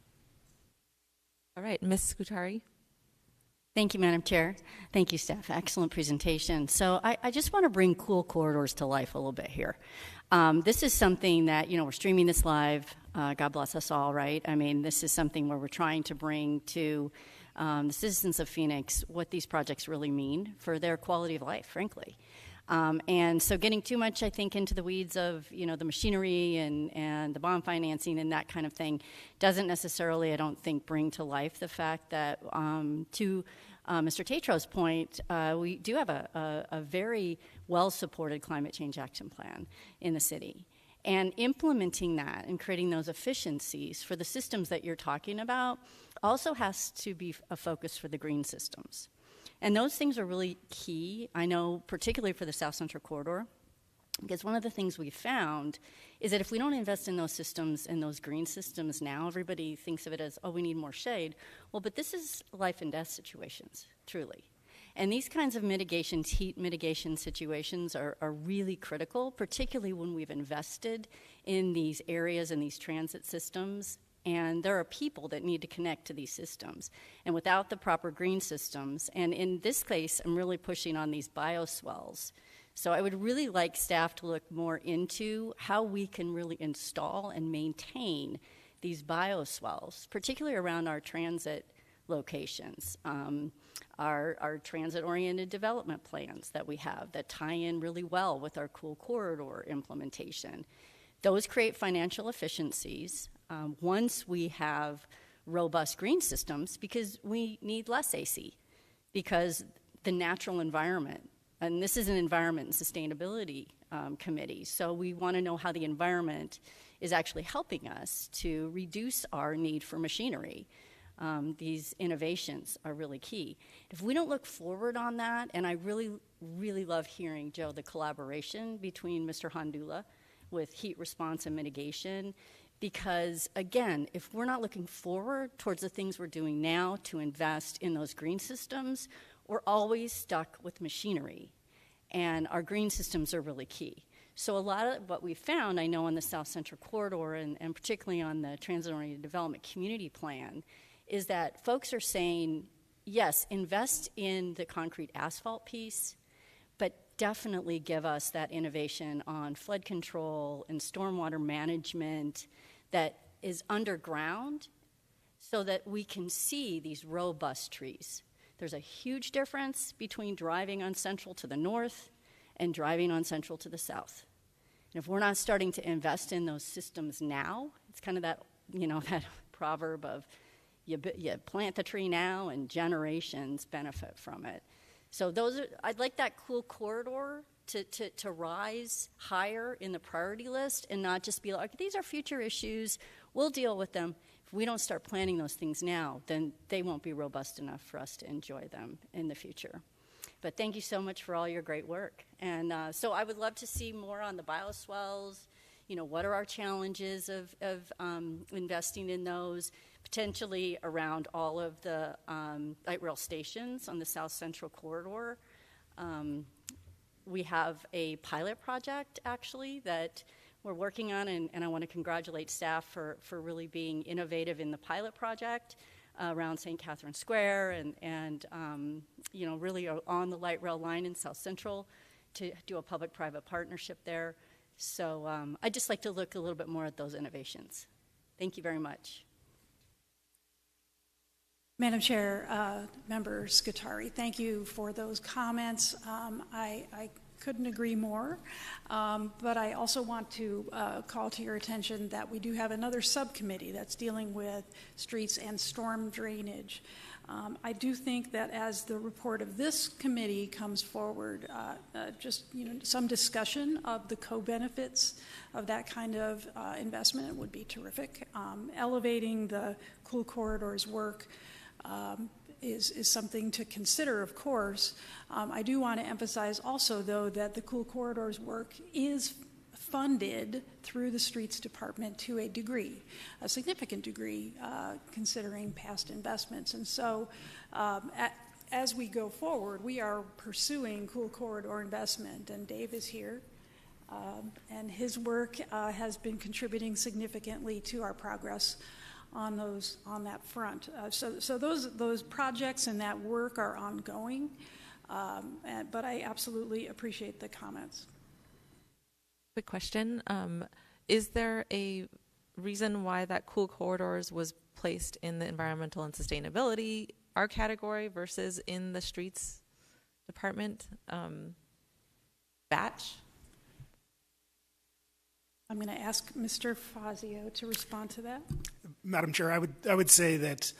All right, Ms. Scutari.
Thank you, Madam Chair. Thank you, staff. Excellent presentation. So I just want to bring cool corridors to life a little bit here. This is something that, we're streaming this live. God bless us all, right? I mean, this is something where we're trying to bring to the citizens of Phoenix what these projects really mean for their quality of life, frankly. And so getting too much, I think, into the weeds of, the machinery and the bond financing and that kind of thing doesn't necessarily, I don't think, bring to life the fact that, to Mr. Tetro's point, we do have a very well-supported climate change action plan in the city. And implementing that and creating those efficiencies for the systems that you're talking about also has to be a focus for the green systems. And those things are really key, I know, particularly for the South Central Corridor, because one of the things we found is that if we don't invest in those systems and those green systems now, everybody thinks of it as, oh, we need more shade. Well, but this is life and death situations, truly. And these kinds of mitigations, heat mitigation situations are really critical, particularly when we've invested in these areas and these transit systems. And there are people that need to connect to these systems. And without the proper green systems, and in this case, I'm really pushing on these bioswells. So I would really like staff to look more into how we can really install and maintain these bioswells, particularly around our transit locations, our transit-oriented development plans that we have that tie in really well with our cool corridor implementation. Those create financial efficiencies once we have robust green systems, because we need less AC, because the natural environment, and this is an environment and sustainability committee, so we want to know how the environment is actually helping us to reduce our need for machinery. These innovations are really key. If we don't look forward on that, and I really, really love hearing, Joe, the collaboration between Mr. Handula with heat response and mitigation, because, again, if we're not looking forward towards the things we're doing now to invest in those green systems, we're always stuck with machinery, and our green systems are really key. So a lot of what we found, I know, on the South Central Corridor and particularly on the Transit-Oriented Development Community Plan, is that folks are saying, yes, invest in the concrete asphalt piece, but definitely give us that innovation on flood control and stormwater management that is underground so that we can see these robust trees. There's a huge difference between driving on Central to the north and driving on Central to the south. And if we're not starting to invest in those systems now, it's kind of that, that proverb of you plant the tree now and generations benefit from it. So I'd like that cool corridor to rise higher in the priority list and not just be like, these are future issues, we'll deal with them. If we don't start planning those things now, then they won't be robust enough for us to enjoy them in the future. But thank you so much for all your great work. And so I would love to see more on the bioswells. What are our challenges of investing in those, potentially around all of the light rail stations on the South Central Corridor. We have a pilot project, actually, that we're working on, and I want to congratulate staff for really being innovative in the pilot project around St. Catherine Square and you know, really on the light rail line in South Central to do a public-private partnership there. So I'd just like to look a little bit more at those innovations. Thank you very much.
Madam Chair, Member Scutari, thank you for those comments. I couldn't agree more, but I also want to call to your attention that we do have another subcommittee that's dealing with streets and storm drainage. I do think that as the report of this committee comes forward, just some discussion of the co-benefits of that kind of investment would be terrific. Elevating the Cool Corridors work is something to consider, of course. I do want to emphasize also, though, that the Cool Corridors work is funded through the Streets Department to a degree, a significant degree, considering past investments. And so as we go forward, we are pursuing Cool Corridor investment, and Dave is here. And his work has been contributing significantly to our progress on that front. So those projects and that work are ongoing, but I absolutely appreciate the comments.
Quick question. Is there a reason why that Cool Corridors was placed in the environmental and sustainability, our category, versus in the streets department batch?
I'm going to ask Mr. Fazio to respond to that.
Madam Chair, I would say that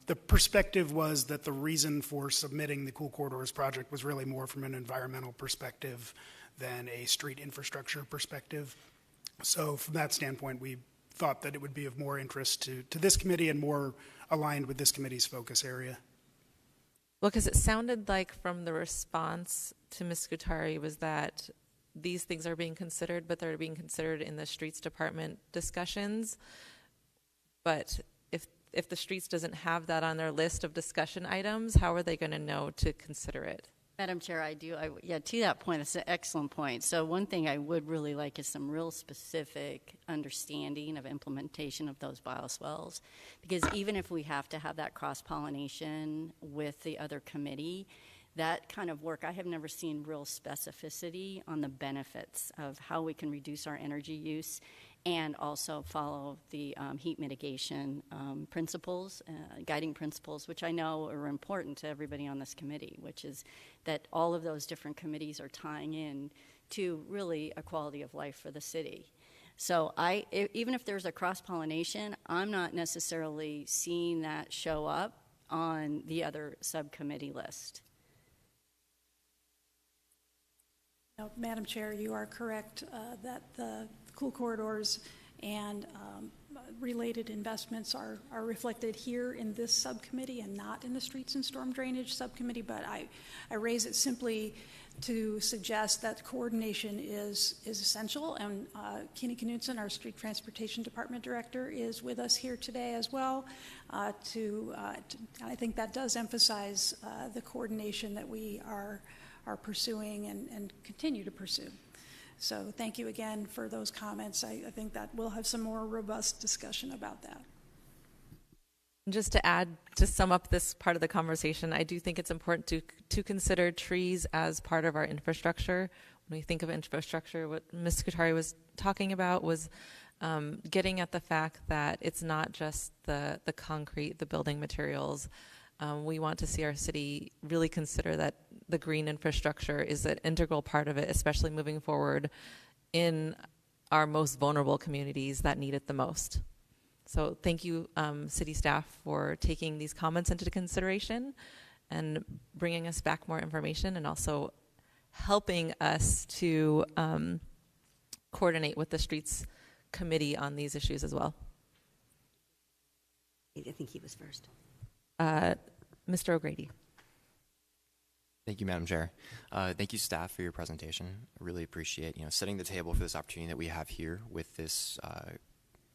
the perspective was that the reason for submitting the Cool Corridors project was really more from an environmental perspective than a street infrastructure perspective. So from that standpoint, we thought that it would be of more interest to this committee and more aligned with this committee's focus area.
Well, because it sounded like from the response to Ms. Scutari was that these things are being considered, but they're being considered in the streets department discussions. But if the streets doesn't have that on their list of discussion items, how are they going to know to consider it?
Madam Chair, yeah, to that point, it's an excellent point. So one thing I would really like is some real specific understanding of implementation of those bioswales, because even if we have to have that cross-pollination with the other committee, that kind of work, I have never seen real specificity on the benefits of how we can reduce our energy use and also follow the heat mitigation principles, guiding principles, which I know are important to everybody on this committee, which is that all of those different committees are tying in to really a quality of life for the city. So even if there's a cross-pollination, I'm not necessarily seeing that show up on the other subcommittee list.
No, Madam Chair, you are correct that the Cool Corridors and related investments are reflected here in this subcommittee and not in the Streets and Storm Drainage subcommittee, but I raise it simply to suggest that coordination is essential, and Kenny Knudsen, our Street Transportation Department Director, is with us here today as well. I think that does emphasize the coordination that we are pursuing and continue to pursue. So thank you again for those comments. I think that we'll have some more robust discussion about that.
Just to add, to sum up this part of the conversation, I do think it's important to consider trees as part of our infrastructure. When we think of infrastructure, what Ms. Scutari was talking about was getting at the fact that it's not just the concrete, the building materials. We want to see our city really consider that the green infrastructure is an integral part of it, especially moving forward in our most vulnerable communities that need it the most. So thank you, city staff, for taking these comments into consideration and bringing us back more information, and also helping us to coordinate with the Streets Committee on these issues as well.
I think he was first.
Mr. O'Grady.
Thank you, Madam Chair. Thank you, staff, for your presentation. I really appreciate setting the table for this opportunity that we have here with this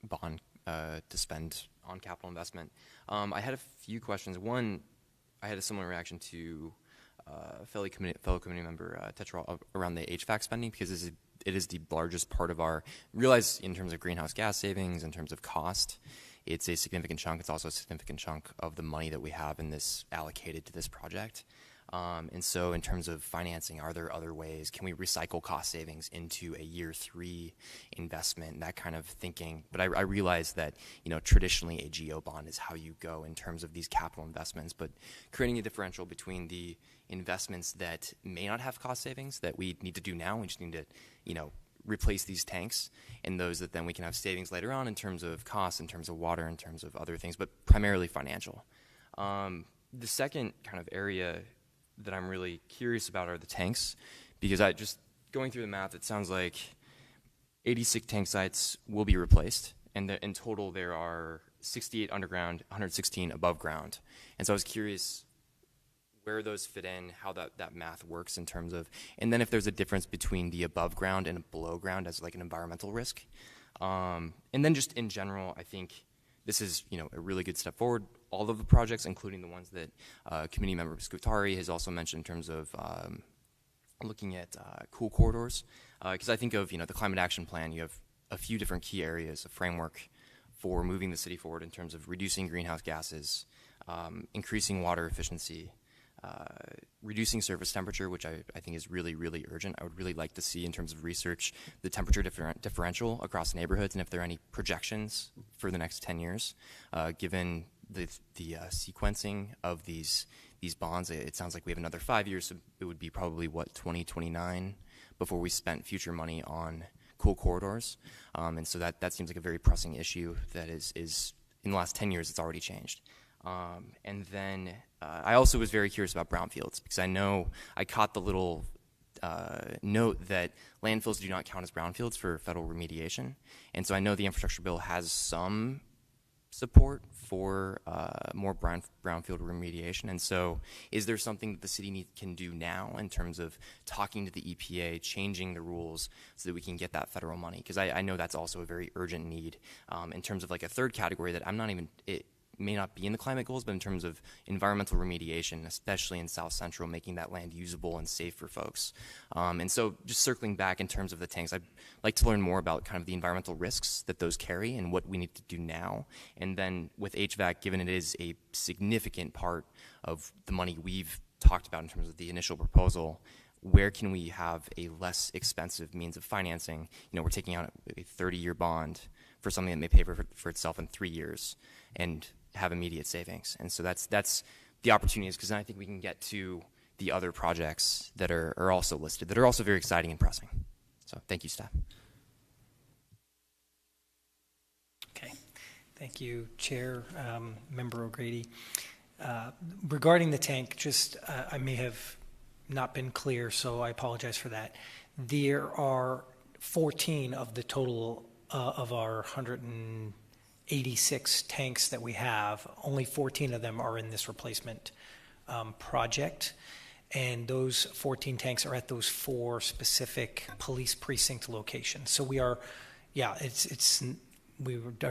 bond to spend on capital investment. I had a few questions. One, I had a similar reaction to fellow committee member Tetra around the HVAC spending, because it is the largest part of our, realize in terms of greenhouse gas savings, in terms of cost, it's a significant chunk. It's also a significant chunk of the money that we have in this allocated to this project. And so in terms of financing, are there other ways? Can we recycle cost savings into a year 3 investment, that kind of thinking? But I realize that, traditionally a GO bond is how you go in terms of these capital investments, but creating a differential between the investments that may not have cost savings that we need to do now, we just need to, replace these tanks, and those that then we can have savings later on in terms of costs, in terms of water, in terms of other things, but primarily financial. The second kind of area that I'm really curious about are the tanks, because I just going through the math, it sounds like 86 tank sites will be replaced, and in total there are 68 underground, 116 above ground. And so I was curious where those fit in, how that math works in terms of, and then if there's a difference between the above ground and below ground as like an environmental risk. And then just in general, I think this is, a really good step forward. All of the projects, including the ones that committee member Scutari has also mentioned in terms of looking at cool corridors. Because I think of, the climate action plan, you have a few different key areas of framework for moving the city forward in terms of reducing greenhouse gases, increasing water efficiency, reducing surface temperature, which I think is really, really urgent. I would really like to see in terms of research the temperature differential across neighborhoods, and if there are any projections for the next 10 years, given the sequencing of these bonds. It sounds like we have another 5 years, so it would be probably, 2029 before we spent future money on cool corridors. And so that seems like a very pressing issue that is in the last 10 years, it's already changed. And then I also was very curious about brownfields, because I know I caught the little note that landfills do not count as brownfields for federal remediation. And so I know the infrastructure bill has some support for more brownfield remediation. And so is there something that the city can do now in terms of talking to the EPA, changing the rules so that we can get that federal money? Because I know that's also a very urgent need in terms of like a third category that I'm not even, it may not be in the climate goals, but in terms of environmental remediation, especially in South Central, making that land usable and safe for folks. And so just circling back in terms of the tanks, I'd like to learn more about kind of the environmental risks that those carry and what we need to do now. And then with HVAC, given it is a significant part of the money we've talked about in terms of the initial proposal, where can we have a less expensive means of financing? We're taking out a 30-year bond for something that may pay for itself in 3 years and have immediate savings. And so that's the opportunities, because then I think we can get to the other projects that are also listed, that are also very exciting and pressing. So thank you, staff.
Okay. Thank you, Chair, Member O'Grady. Regarding the tank, just I may have not been clear, so I apologize for that. There are 14 of the total of our 186 tanks that we have. Only 14 of them are in this replacement project. And those 14 tanks are at those 4 specific police precinct locations. So we are, we are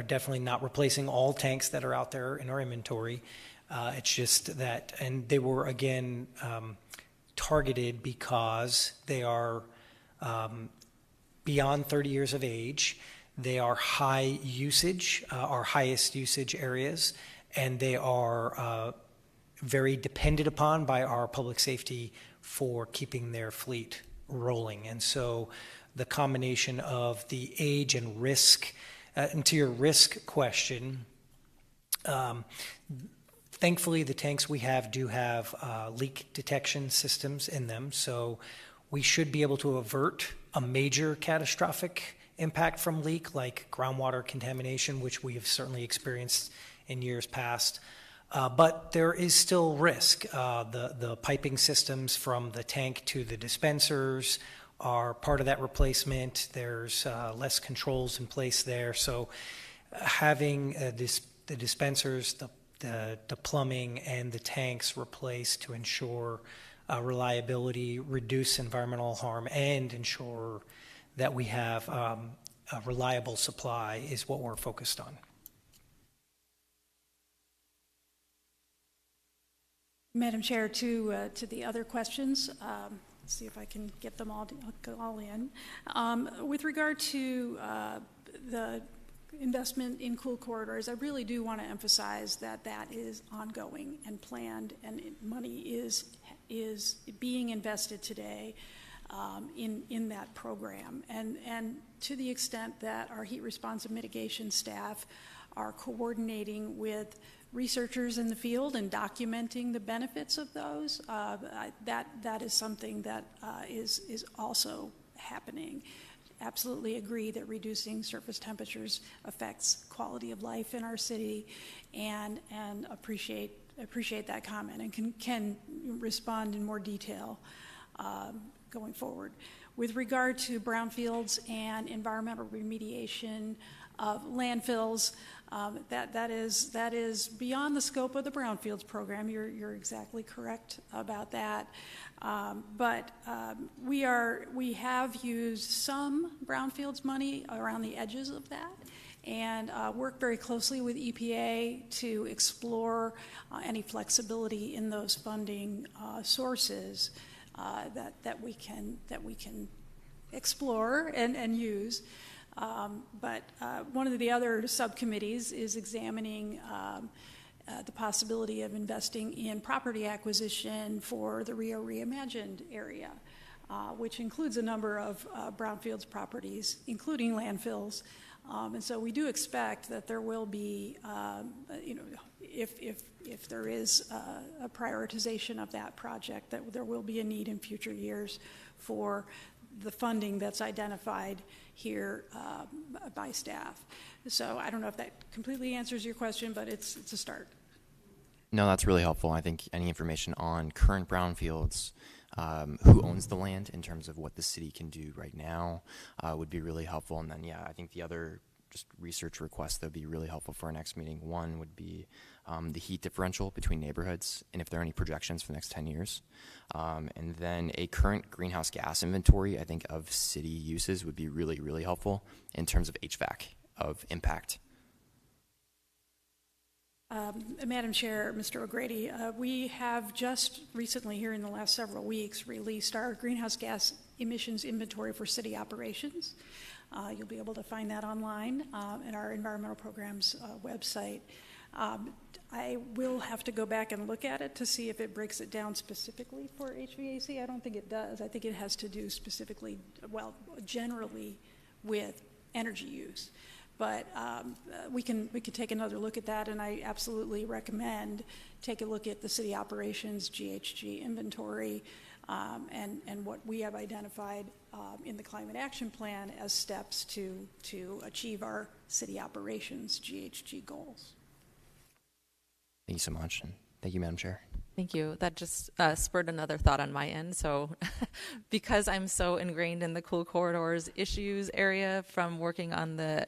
definitely not replacing all tanks that are out there in our inventory. It's just that, and they were again targeted because they are beyond 30 years of age. They are high usage, our highest usage areas, and they are very depended upon by our public safety for keeping their fleet rolling. And so the combination of the age and risk, and to your risk question, thankfully the tanks we have do have leak detection systems in them, so we should be able to avert a major catastrophic impact from leak, like groundwater contamination, which we have certainly experienced in years past. But there is still risk. The piping systems from the tank to the dispensers are part of that replacement. There's less controls in place there. So having the dispensers, the plumbing, and the tanks replaced to ensure reliability, reduce environmental harm, and ensure that we have a reliable supply is what we're focused on.
Madam Chair, to the other questions, see if I can get them all in. With regard to the investment in cool corridors, I really do want to emphasize that that is ongoing and planned, and money is being invested today in that program. And to the extent that our heat response and mitigation staff are coordinating with researchers in the field and documenting the benefits of those, that is something that is also happening. Absolutely agree that reducing surface temperatures affects quality of life in our city, and appreciate that comment, and can respond in more detail going forward. With regard to brownfields and environmental remediation of landfills, that is beyond the scope of the brownfields program. You're exactly correct about that. But we have used some brownfields money around the edges of that, and work very closely with EPA to explore any flexibility in those funding sources that we can explore and use. But one of the other subcommittees is examining the possibility of investing in property acquisition for the Rio Reimagined area, which includes a number of brownfields properties, including landfills. And so we do expect that there will be, if there is a prioritization of that project, that there will be a need in future years for the funding that's identified here by staff. So I don't know if that completely answers your question, but it's a start.
No, that's really helpful. I think any information on current brownfields, who owns the land in terms of what the city can do right now would be really helpful. And then, yeah, I think the other just research requests that would be really helpful for our next meeting. One would be the heat differential between neighborhoods, and if there are any projections for the next 10 years. And then a current greenhouse gas inventory, I think, of city uses would be really, really helpful in terms of HVAC, of impact.
Madam Chair, Mr. O'Grady, we have just recently, here in the last several weeks, released our greenhouse gas emissions inventory for city operations. You'll be able to find that online at our environmental programs website. I will have to go back and look at it to see if it breaks it down specifically for HVAC. I don't think it does. I think it has to do specifically, well, generally with energy use. But we can take another look at that, and I absolutely recommend take a look at the city operations GHG inventory and what we have identified in the climate action plan as steps to achieve our city operations GHG goals.
Thank you so much, and thank you, Madam Chair.
Thank you. That just spurred another thought on my end. So because I'm so ingrained in the cool corridors issues area from working on the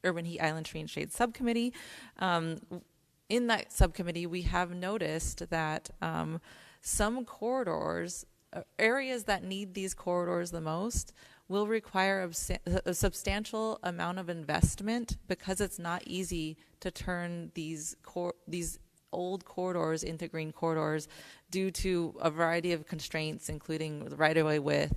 Urban Heat Island Tree and Shade Subcommittee, in that subcommittee, we have noticed that some corridors, areas that need these corridors the most, will require a substantial amount of investment because it's not easy to turn these old corridors into green corridors due to a variety of constraints, including the right-of-way width,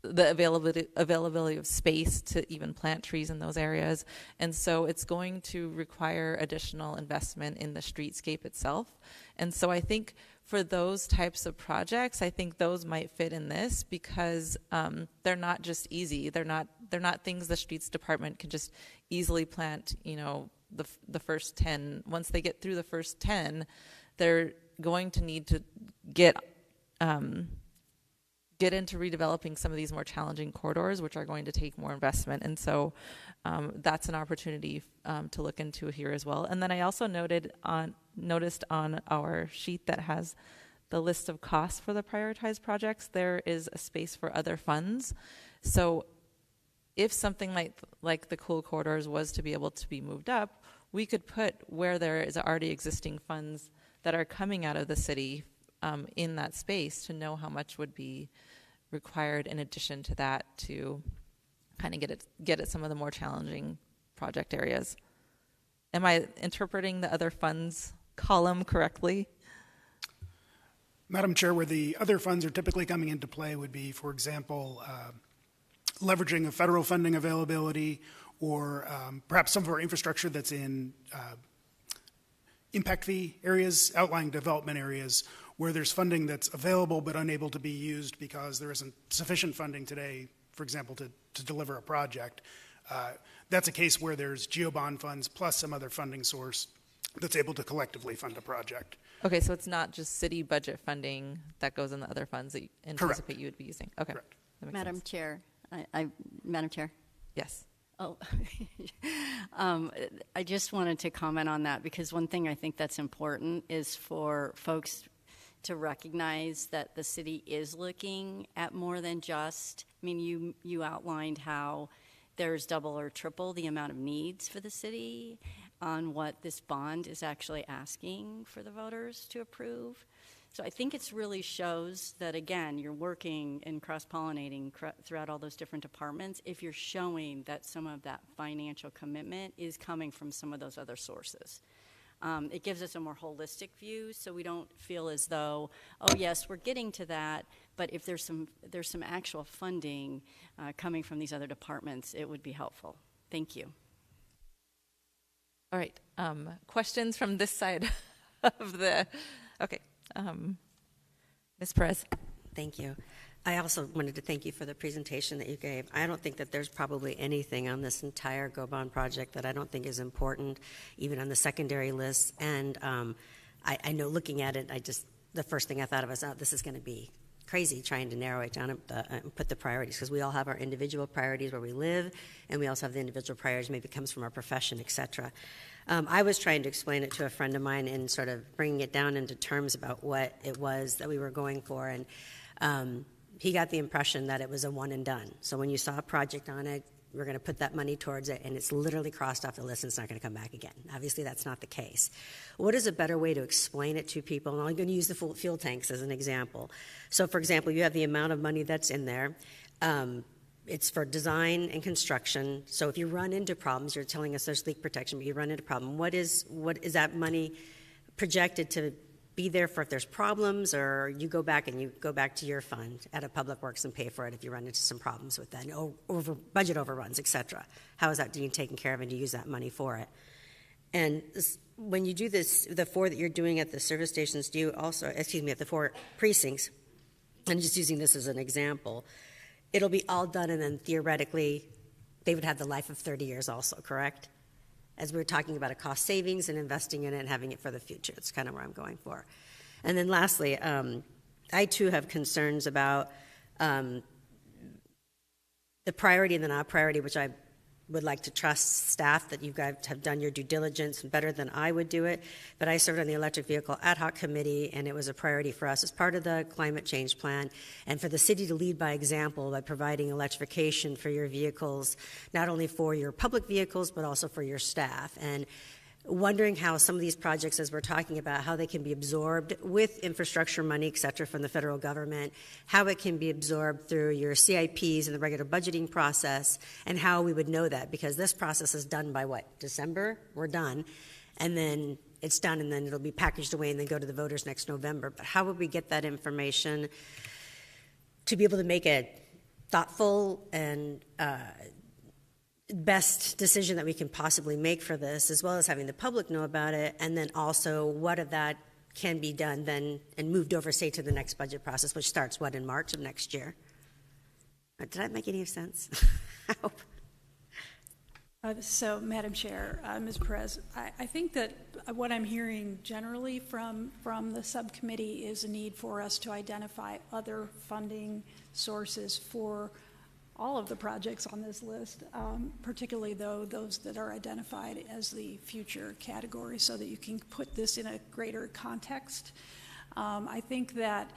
the availability of space to even plant trees in those areas. And so it's going to require additional investment in the streetscape itself. And so I think for those types of projects, I think those might fit in this because they're not just easy. They're not things the streets department can just easily plant, the first 10. Once they get through the first 10, they're going to need to get into redeveloping some of these more challenging corridors, which are going to take more investment. And so that's an opportunity to look into here as well. And then I also noticed on our sheet that has the list of costs for the prioritized projects, there is a space for other funds. So if something like the cool corridors was to be able to be moved up, we could put where there is already existing funds that are coming out of the city in that space to know how much would be required in addition to that to kind of get at some of the more challenging project areas. Am I interpreting the other funds column correctly?
Madam Chair, where the other funds are typically coming into play would be, for example, leveraging of federal funding availability, or perhaps some of our infrastructure that's in impact fee areas, outlying development areas, where there's funding that's available but unable to be used because there isn't sufficient funding today, for example, to deliver a project. That's a case where there's GeoBond funds plus some other funding source that's able to collectively fund a project.
Okay, so it's not just city budget funding that goes in the other funds that you anticipate you would be using. Okay.
Correct.
That makes
Madam
sense.
Chair, Madam Chair.
Yes.
Oh, I just wanted to comment on that, because one thing I think that's important is for folks to recognize that the city is looking at more than just, I mean, you outlined how there's double or triple the amount of needs for the city on what this bond is actually asking for the voters to approve. So I think it really shows that, again, you're working and cross-pollinating throughout all those different departments if you're showing that some of that financial commitment is coming from some of those other sources. It gives us a more holistic view, so we don't feel as though, oh yes, we're getting to that, but if there's some actual funding coming from these other departments, it would be helpful. Thank you.
All right. Questions from this side of the, okay. Ms. Perez.
Thank you. I also wanted to thank you for the presentation that you gave. I don't think that there's probably anything on this entire Go Bond project that I don't think is important, even on the secondary list. And I know looking at it, the first thing I thought of was, oh, this is going to be crazy trying to narrow it down and put the priorities, because we all have our individual priorities where we live, and we also have the individual priorities maybe comes from our profession, et cetera. I was trying to explain it to a friend of mine and sort of bringing it down into terms about what it was that we were going for, and he got the impression that it was a one and done. So when you saw a project on it, we're going to put that money towards it, and it's literally crossed off the list and it's not going to come back again. Obviously, that's not the case. What is a better way to explain it to people? And I'm going to use the fuel tanks as an example. So, for example, you have the amount of money that's in there. It's for design and construction. So if you run into problems, you're telling us there's leak protection, but you run into a problem. What is that money projected to be there for if there's problems, or you go back to your fund at a Public Works and pay for it if you run into some problems with that, budget overruns, et cetera? How is that being taken care of, and do you use that money for it? And when you do this, the 4 that you're doing at the service stations, do you also, at the 4 precincts, and just using this as an example, it'll be all done, and then theoretically they would have the life of 30 years also, correct? As we were talking about a cost savings and investing in it and having it for the future. It's kind of where I'm going for. And then lastly, I too have concerns about the priority and the not priority, which I would like to trust staff that you guys have done your due diligence better than I would do it. But I served on the Electric Vehicle Ad Hoc Committee, and it was a priority for us as part of the climate change plan, and for the city to lead by example by providing electrification for your vehicles, not only for your public vehicles, but also for your staff. And wondering how some of these projects, as we're talking about, how they can be absorbed with infrastructure money, et cetera, from the federal government, how it can be absorbed through your CIPs and the regular budgeting process, and how we would know that, because this process is done by what, December? We're done. And then it's done, and then it'll be packaged away and then go to the voters next November. But how would we get that information to be able to make a thoughtful and best decision that we can possibly make for this, as well as having the public know about it, and then also what of that can be done then and moved over, say, to the next budget process, which starts, what, in March of next year? Did that make any sense? I hope.
So, Madam Chair, Ms. Perez, I think that what I'm hearing generally from the subcommittee is a need for us to identify other funding sources for all of the projects on this list, particularly though those that are identified as the future category, so that you can put this in a greater context. I think that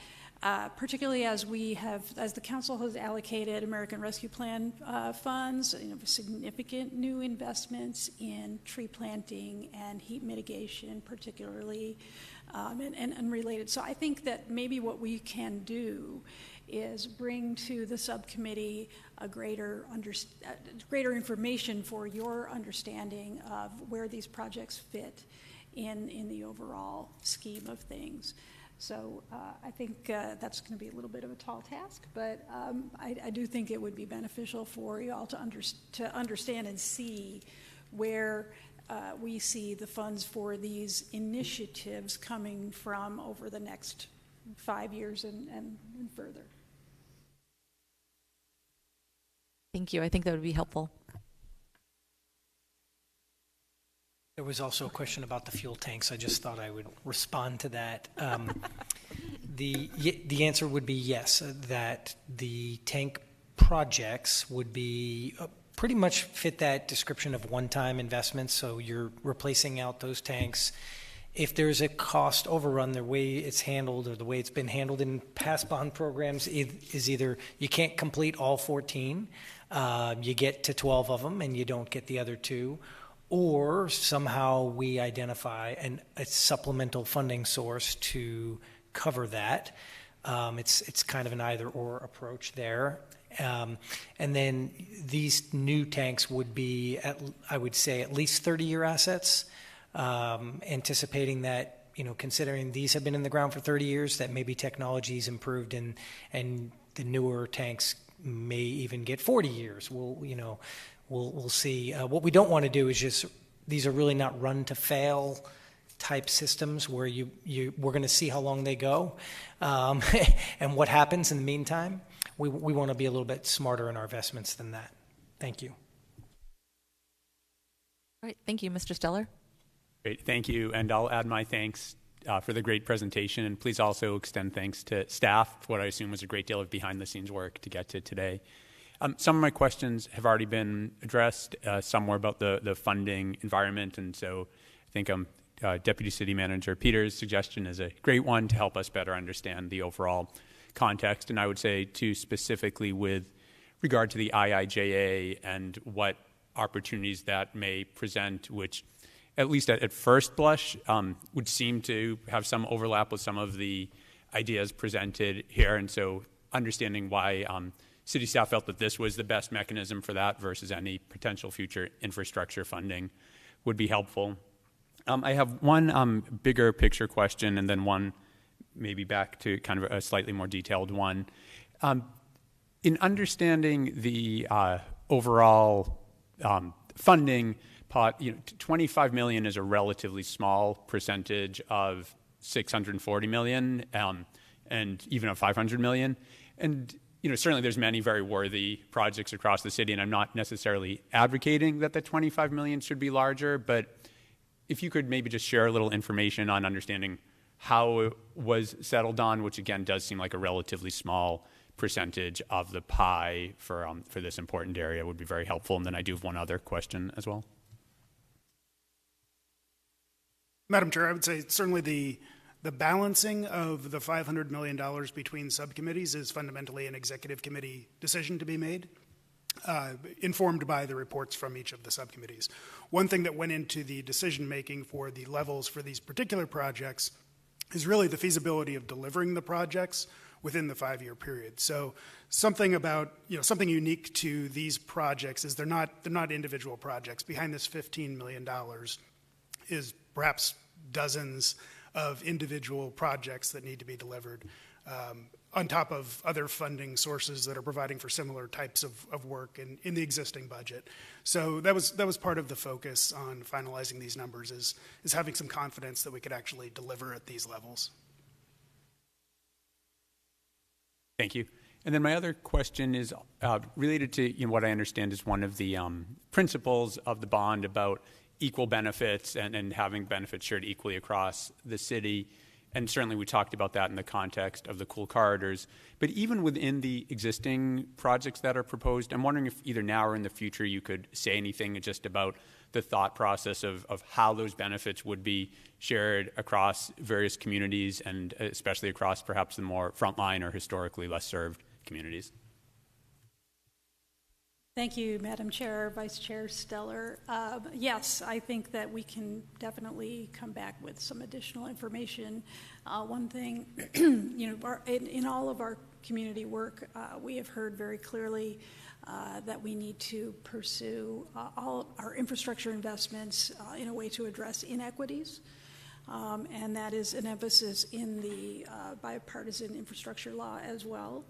particularly as the council has allocated American Rescue Plan funds, significant new investments in tree planting and heat mitigation, particularly, and related. So I think that maybe what we can do is bring to the subcommittee a greater information for your understanding of where these projects fit in the overall scheme of things. So I think that's going to be a little bit of a tall task, but I do think it would be beneficial for you all to understand and see where we see the funds for these initiatives coming from over the next 5 years and further.
Thank you. I think that would be helpful.
There was also a question about the fuel tanks. I just thought I would respond to that. The answer would be yes, that the tank projects would be pretty much fit that description of one-time investments. So you're replacing out those tanks. If there's a cost overrun, the way it's handled or the way it's been handled in past bond programs is either you can't complete all 14, you get to 12 of them and you don't get the other 2, or somehow we identify a supplemental funding source to cover that. It's kind of an either-or approach there. And then these new tanks would be, I would say, at least 30-year assets, anticipating that, considering these have been in the ground for 30 years, that maybe technology's improved and the newer tanks may even get 40 years. We'll see. What we don't want to do is just, these are really not run to fail type systems where we're going to see how long they go and what happens in the meantime. We want to be a little bit smarter in our investments than that. Thank you.
All right. Thank you, Mr. Steller.
Great. Thank you. And I'll add my thanks for the great presentation. And please also extend thanks to staff for what I assume was a great deal of behind-the-scenes work to get to today. Some of my questions have already been addressed. Some were about the funding environment. And so I think Deputy City Manager Peters' suggestion is a great one to help us better understand the overall context. And I would say, too, specifically with regard to the IIJA and what opportunities that may present, which at least at first blush would seem to have some overlap with some of the ideas presented here. And so understanding why city staff felt that this was the best mechanism for that versus any potential future infrastructure funding would be helpful. I have one bigger picture question and then one maybe back to kind of a slightly more detailed one. In understanding the overall funding pot, $25 million is a relatively small percentage of $640 million and even of $500 million. And certainly there's many very worthy projects across the city, and I'm not necessarily advocating that the $25 million should be larger, but if you could maybe just share a little information on understanding how it was settled on, which again does seem like a relatively small percentage of the pie for this important area, would be very helpful. And then I do have one other question as well.
Madam Chair, I would say certainly the balancing of the $500 million between subcommittees is fundamentally an executive committee decision to be made, informed by the reports from each of the subcommittees. One thing that went into the decision-making for the levels for these particular projects is really the feasibility of delivering the projects within the 5-year period. So something about, something unique to these projects is they're not individual projects. Behind this $15 million is perhaps dozens of individual projects that need to be delivered, on top of other funding sources that are providing for similar types of work in the existing budget. So that was part of the focus on finalizing these numbers is having some confidence that we could actually deliver at these levels.
Thank you. And then my other question is related to what I understand is one of the principles of the bond about equal benefits and having benefits shared equally across the city. And certainly we talked about that in the context of the cool corridors. But even within the existing projects that are proposed, I'm wondering if either now or in the future you could say anything just about the thought process of how those benefits would be shared across various communities and especially across perhaps the more frontline or historically less served communities.
Thank you, Madam Chair, Vice Chair Steller. Yes, I think that we can definitely come back with some additional information. One thing, in all of our community work, we have heard very clearly that we need to pursue all our infrastructure investments in a way to address inequities. and that is an emphasis in the bipartisan infrastructure law as well.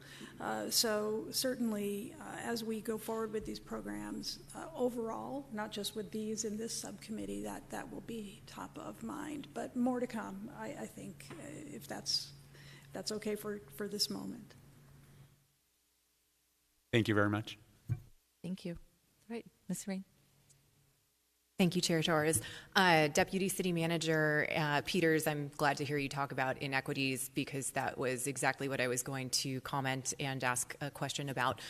So certainly, as we go forward with these programs overall, not just with these in this subcommittee, that will be top of mind. But more to come, I think, if that's okay for this moment.
Thank you very much.
Thank you. All right, Ms. Rain.
Thank you, Chair Torres. Deputy City Manager Peters, I'm glad to hear you talk about inequities because that was exactly what I was going to comment and ask a question about.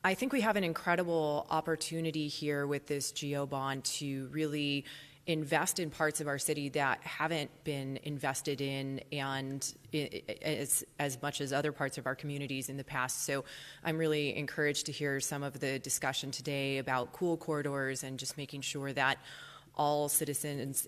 I think we have an incredible opportunity here with this GEO bond to really invest in parts of our city that haven't been invested in and as much as other parts of our communities in the past. So I'm really encouraged to hear some of the discussion today about cool corridors and just making sure that all citizens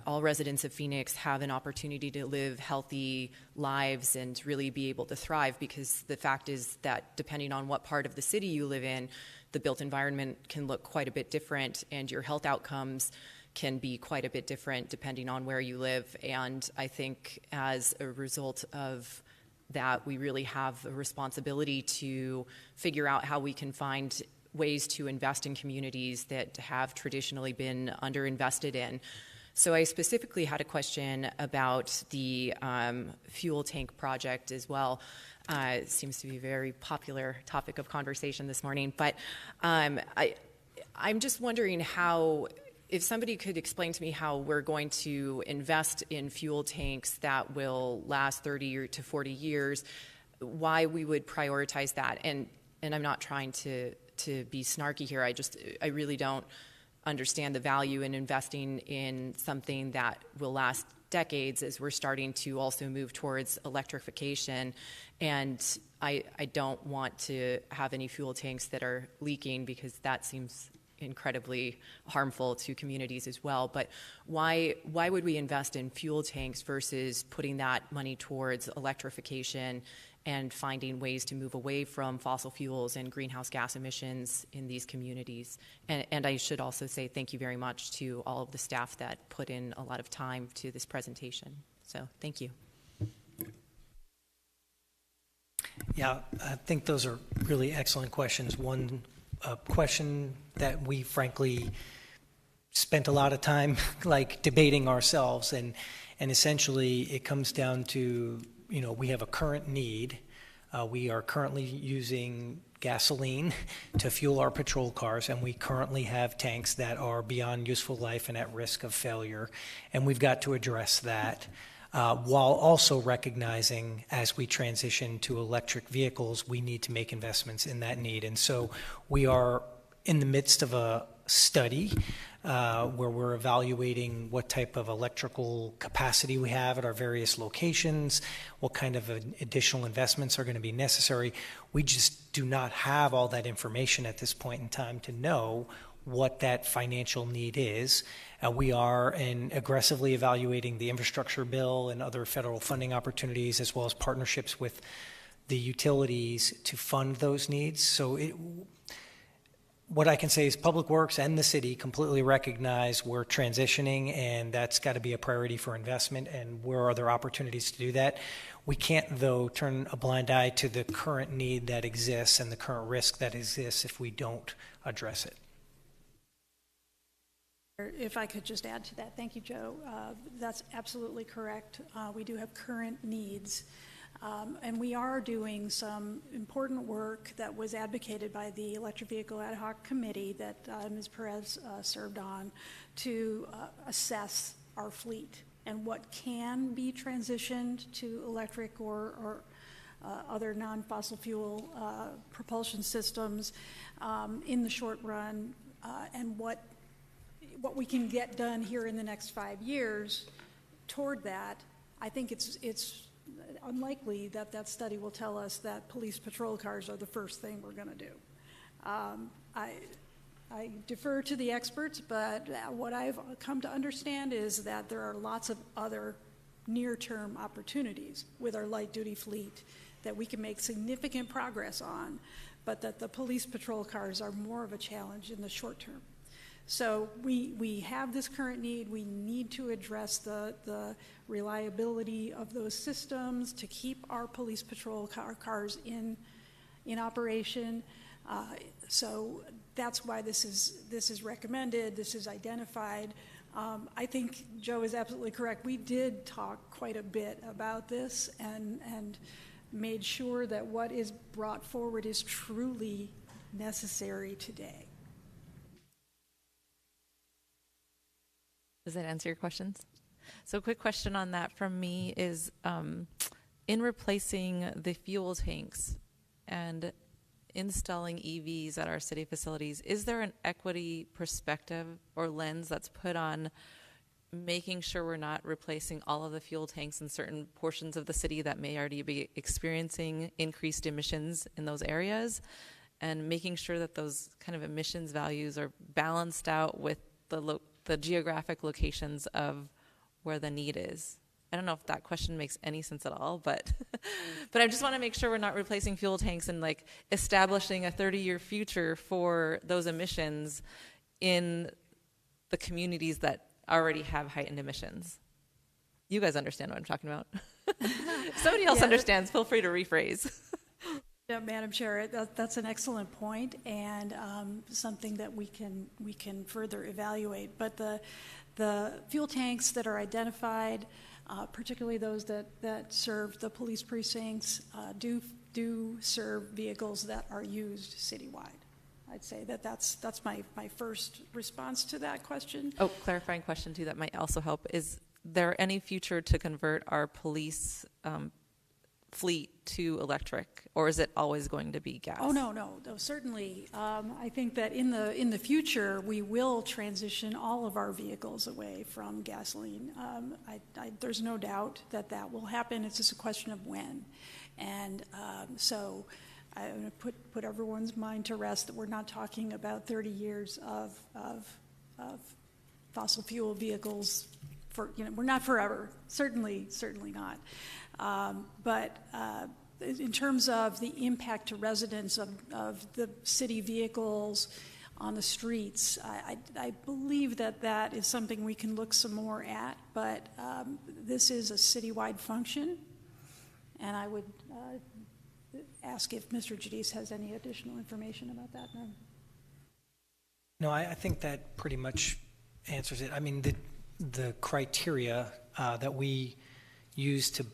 all residents of Phoenix have an opportunity to live healthy lives and really be able to thrive, because the fact is that depending on what part of the city you live in, the built environment can look quite a bit different and your health outcomes can be quite a bit different depending on where you live. And I think as a result of that, we really have a responsibility to figure out how we can find ways to invest in communities that have traditionally been underinvested in. So I specifically had a question about the fuel tank project as well. It seems to be a very popular topic of conversation this morning. But I'm just wondering how, if somebody could explain to me how we're going to invest in fuel tanks that will last 30 to 40 years, why we would prioritize that. And I'm not trying to be snarky here. I really don't understand the value in investing in something that will last decades as we're starting to also move towards electrification. And I don't want to have any fuel tanks that are leaking, because that seems incredibly harmful to communities as well. But why would we invest in fuel tanks versus putting that money towards electrification and finding ways to move away from fossil fuels and greenhouse gas emissions in these communities? And I should also say thank you very much to all of the staff that put in a lot of time to this presentation. So thank you.
Yeah, I think those are really excellent questions. One question that we frankly spent a lot of time debating ourselves, and essentially it comes down to, we have a current need. We are currently using gasoline to fuel our patrol cars, and we currently have tanks that are beyond useful life and at risk of failure, and we've got to address that. While also recognizing, as we transition to electric vehicles, we need to make investments in that need. And so we are in the midst of a study where we're evaluating what type of electrical capacity we have at our various locations, what kind of additional investments are going to be necessary. We just do not have all that information at this point in time to know what that financial need is. We are aggressively evaluating the infrastructure bill and other federal funding opportunities, as well as partnerships with the utilities to fund those needs. So what I can say is Public Works and the city completely recognize we're transitioning, and that's got to be a priority for investment, and where are there opportunities to do that. We can't, though, turn a blind eye to the current need that exists and the current risk that exists if we don't address it.
If I could just add to that, thank you, Joe. That's absolutely correct. We do have current needs, and we are doing some important work that was advocated by the Electric Vehicle Ad Hoc Committee that Ms. Perez served on to assess our fleet and what can be transitioned to electric or other non-fossil fuel propulsion systems in the short run, and what we can get done here in the next 5 years toward that. I think it's unlikely that study will tell us that police patrol cars are the first thing we're going to do. I defer to the experts, but what I've come to understand is that there are lots of other near-term opportunities with our light-duty fleet that we can make significant progress on, but that the police patrol cars are more of a challenge in the short term. So we have this current need. We need to address the reliability of those systems to keep our police patrol cars in operation. So that's why this is recommended. This is identified. I think Joe is absolutely correct. We did talk quite a bit about this and made sure that what is brought forward is truly necessary today.
Does that answer your questions? So a quick question on that from me is, in replacing the fuel tanks and installing EVs at our city facilities, is there an equity perspective or lens that's put on making sure we're not replacing all of the fuel tanks in certain portions of the city that may already be experiencing increased emissions in those areas, and making sure that those kind of emissions values are balanced out with the geographic locations of where the need is? I don't know if that question makes any sense at all, but but I just want to make sure we're not replacing fuel tanks and like establishing a 30-year future for those emissions in the communities that already have heightened emissions. You guys understand what I'm talking about. If somebody else understands, feel free to rephrase.
Yeah, Madam Chair, that's an excellent point, and something that we can further evaluate. But the fuel tanks that are identified, particularly those that serve the police precincts, do serve vehicles that are used citywide. I'd say that's my first response to that question.
Oh, clarifying question too that might also help. Is there any future to convert our police fleet to electric, or is it always going to be gas?
Oh, no, certainly. I think that in the future we will transition all of our vehicles away from gasoline. There's no doubt that will happen. It's just a question of when. And so I'm going to put everyone's mind to rest that we're not talking about 30 years of fossil fuel vehicles. We're not forever. Certainly not. But in terms of the impact to residents of the city vehicles on the streets, I believe that is something we can look some more at. But this is a citywide function, and I would ask if Mr. Giudice has any additional information about that.
No, I think that pretty much answers it. I mean, the criteria that we use to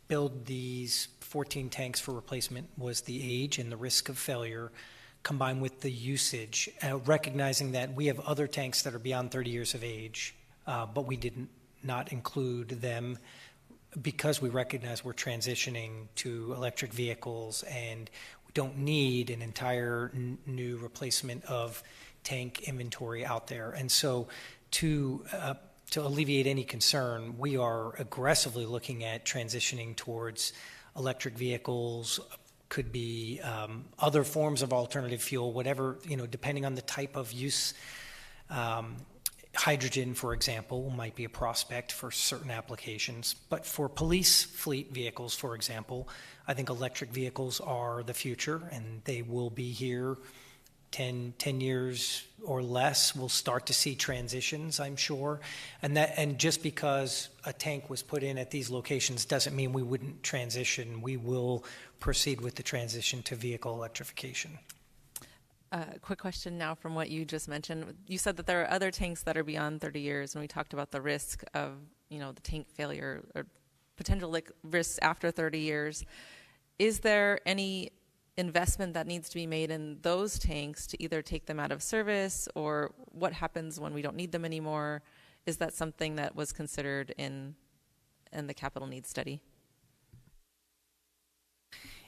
build these 14 tanks for replacement was the age and the risk of failure combined with the usage, recognizing that we have other tanks that are beyond 30 years of age, but we did not include them because we recognize we're transitioning to electric vehicles and we don't need an entire new replacement of tank inventory out there. And so to alleviate any concern, we are aggressively looking at transitioning towards electric vehicles, could be other forms of alternative fuel, whatever, depending on the type of use. Hydrogen, for example, might be a prospect for certain applications. But for police fleet vehicles, for example, I think electric vehicles are the future, and they will be here 10 years or less. We'll start to see transitions, I'm sure. And just because a tank was put in at these locations doesn't mean we wouldn't transition. We will proceed with the transition to vehicle electrification.
Quick question now from what you just mentioned. You said that there are other tanks that are beyond 30 years, and we talked about the risk of, the tank failure or potential risks after 30 years. Is there any investment that needs to be made in those tanks to either take them out of service, or what happens when we don't need them anymore? Is that something that was considered in the capital needs study?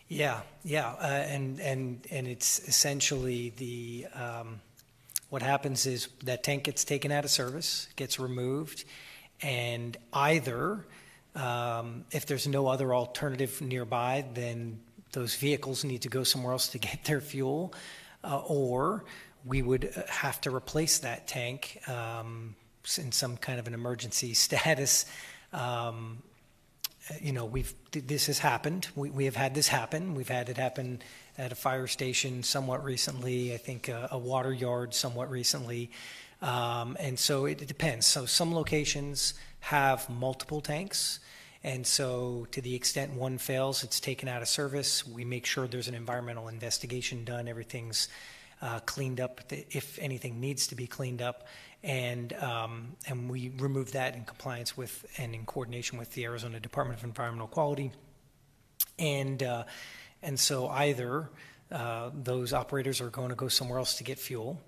Yeah, and it's essentially the what happens is that tank gets taken out of service, gets removed, and either if there's no other alternative nearby, then those vehicles need to go somewhere else to get their fuel, or we would have to replace that tank in some kind of an emergency status this has happened. We have had this happen. We've had it happen at a fire station somewhat recently. I think a water yard somewhat recently. And so it depends. So some locations have multiple tanks. And so to the extent one fails, it's taken out of service. We make sure there's an environmental investigation done. Everything's cleaned up if anything needs to be cleaned up. And we remove that in compliance with and in coordination with the Arizona Department of Environmental Quality. And so either those operators are going to go somewhere else to get fuel,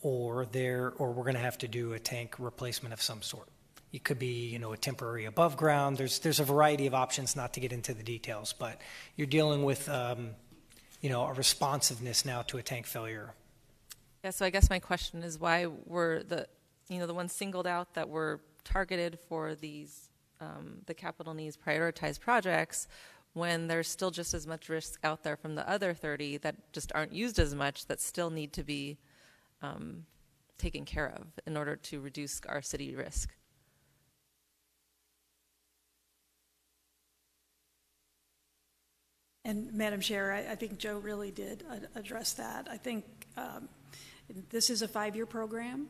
or we're going to have to do a tank replacement of some sort. It could be, a temporary above ground. There's a variety of options, not to get into the details, but you're dealing with, a responsiveness now to a tank failure.
Yeah, so I guess my question is, why were the ones singled out that were targeted for these, the capital needs prioritized projects, when there's still just as much risk out there from the other 30 that just aren't used as much, that still need to be taken care of in order to reduce our city risk?
And Madam Chair, I think Joe really did address that. I think this is a 5-year program.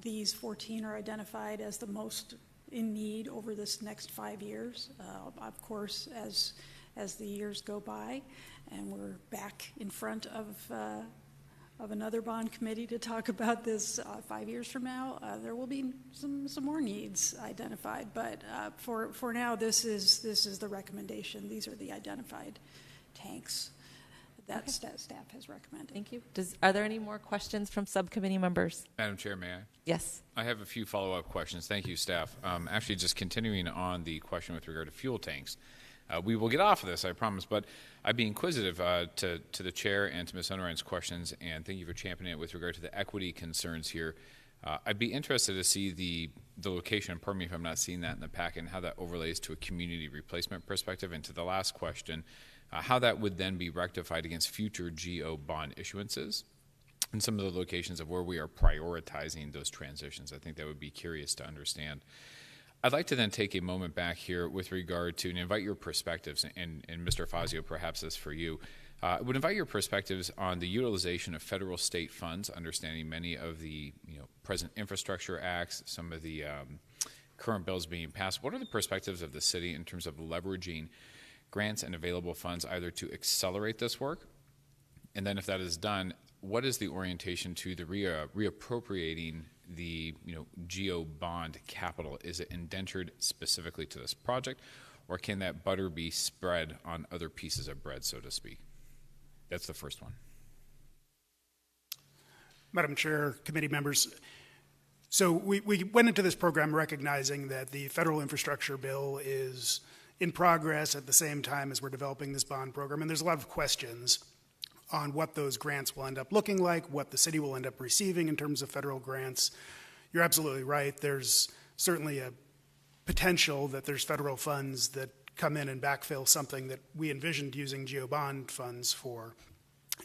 These 14 are identified as the most in need over this next 5 years. Of course, as the years go by, and we're back in front of another bond committee to talk about this 5 years from now, there will be some more needs identified. But for now, this is the recommendation. These are the identified tanks that staff has recommended.
Thank you. Are there any more questions from subcommittee members?
Madam Chair, may I?
Yes.
I have a few follow-up questions. Thank you, staff. Actually, just continuing on the question with regard to fuel tanks. We will get off of this, I promise, but I'd be inquisitive to the chair and to Ms. Unrein's questions, and thank you for championing it with regard to the equity concerns here. I'd be interested to see the location, and pardon me if I'm not seeing that in the packet, and how that overlays to a community replacement perspective. And to the last question, how that would then be rectified against future GO bond issuances and some of the locations of where we are prioritizing those transitions. I think that would be curious to understand. I'd like to then take a moment back here with regard to and invite your perspectives, and Mr. Fazio, perhaps this for you. I would invite your perspectives on the utilization of federal state funds, understanding many of the present infrastructure acts, some of the current bills being passed. What are the perspectives of the city in terms of leveraging grants and available funds either to accelerate this work, and then if that is done, what is the orientation to the reappropriating the GO bond capital? Is it indentured specifically to this project, or can that butter be spread on other pieces of bread, so to speak? That's the first one.
Madam Chair, committee members, so we went into this program recognizing that the federal infrastructure bill is in progress at the same time as we're developing this bond program, and there's a lot of questions on what those grants will end up looking like, what the city will end up receiving in terms of federal grants. You're absolutely right. There's certainly a potential that there's federal funds that come in and backfill something that we envisioned using GO bond funds for.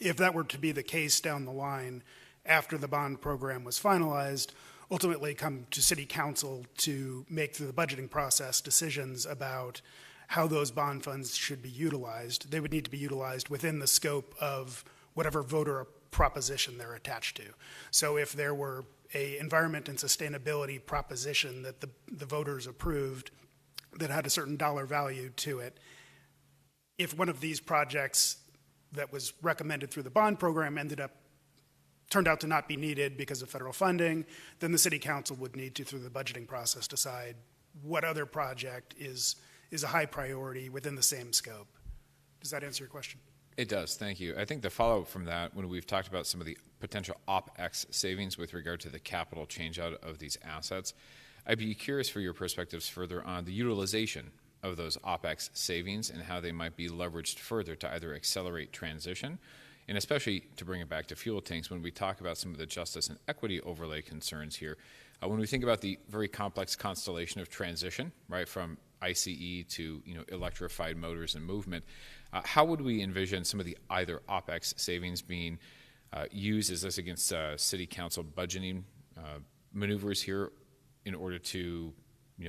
If that were to be the case down the line after the bond program was finalized, ultimately come to city council to make through the budgeting process decisions about how those bond funds should be utilized. They would need to be utilized within the scope of whatever voter proposition they're attached to. So if there were a environment and sustainability proposition that the voters approved that had a certain dollar value to it, if one of these projects that was recommended through the bond program turned out to not be needed because of federal funding, then the city council would need to, through the budgeting process, decide what other project is a high priority within the same scope. Does that answer your question?
It does, thank you. I think the follow-up from that, when we've talked about some of the potential OpEx savings with regard to the capital change out of these assets, I'd be curious for your perspectives further on the utilization of those OpEx savings and how they might be leveraged further to either accelerate transition, and especially to bring it back to fuel tanks when we talk about some of the justice and equity overlay concerns here. When we think about the very complex constellation of transition, right, from ICE to electrified motors and movement, how would we envision some of the either OpEx savings being used? Is this against city council budgeting maneuvers here in order to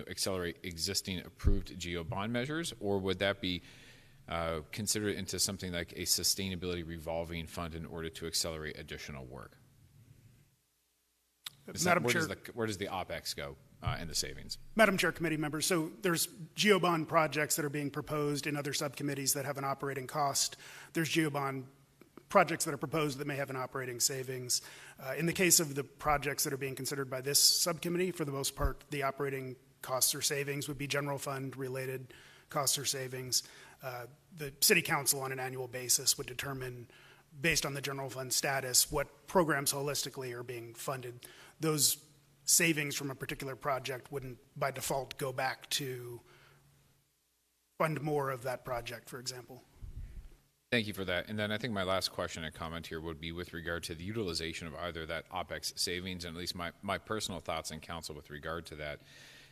accelerate existing approved GEO bond measures, or would that be considered into something like a sustainability revolving fund in order to accelerate additional work?
Madam Chair,
where does the OpEx go and the savings?
Madam Chair, committee members, so there's GeoBond projects that are being proposed in other subcommittees that have an operating cost. There's GeoBond projects that are proposed that may have an operating savings. In the case of the projects that are being considered by this subcommittee, for the most part, the operating costs or savings would be general fund related costs or savings. The City Council on an annual basis would determine, based on the general fund status, what programs holistically are being funded. Those savings from a particular project wouldn't by default go back to fund more of that project, for example.
Thank you for that. And then I think my last question and comment here would be with regard to the utilization of either that OpEx savings, and at least my personal thoughts in council with regard to that,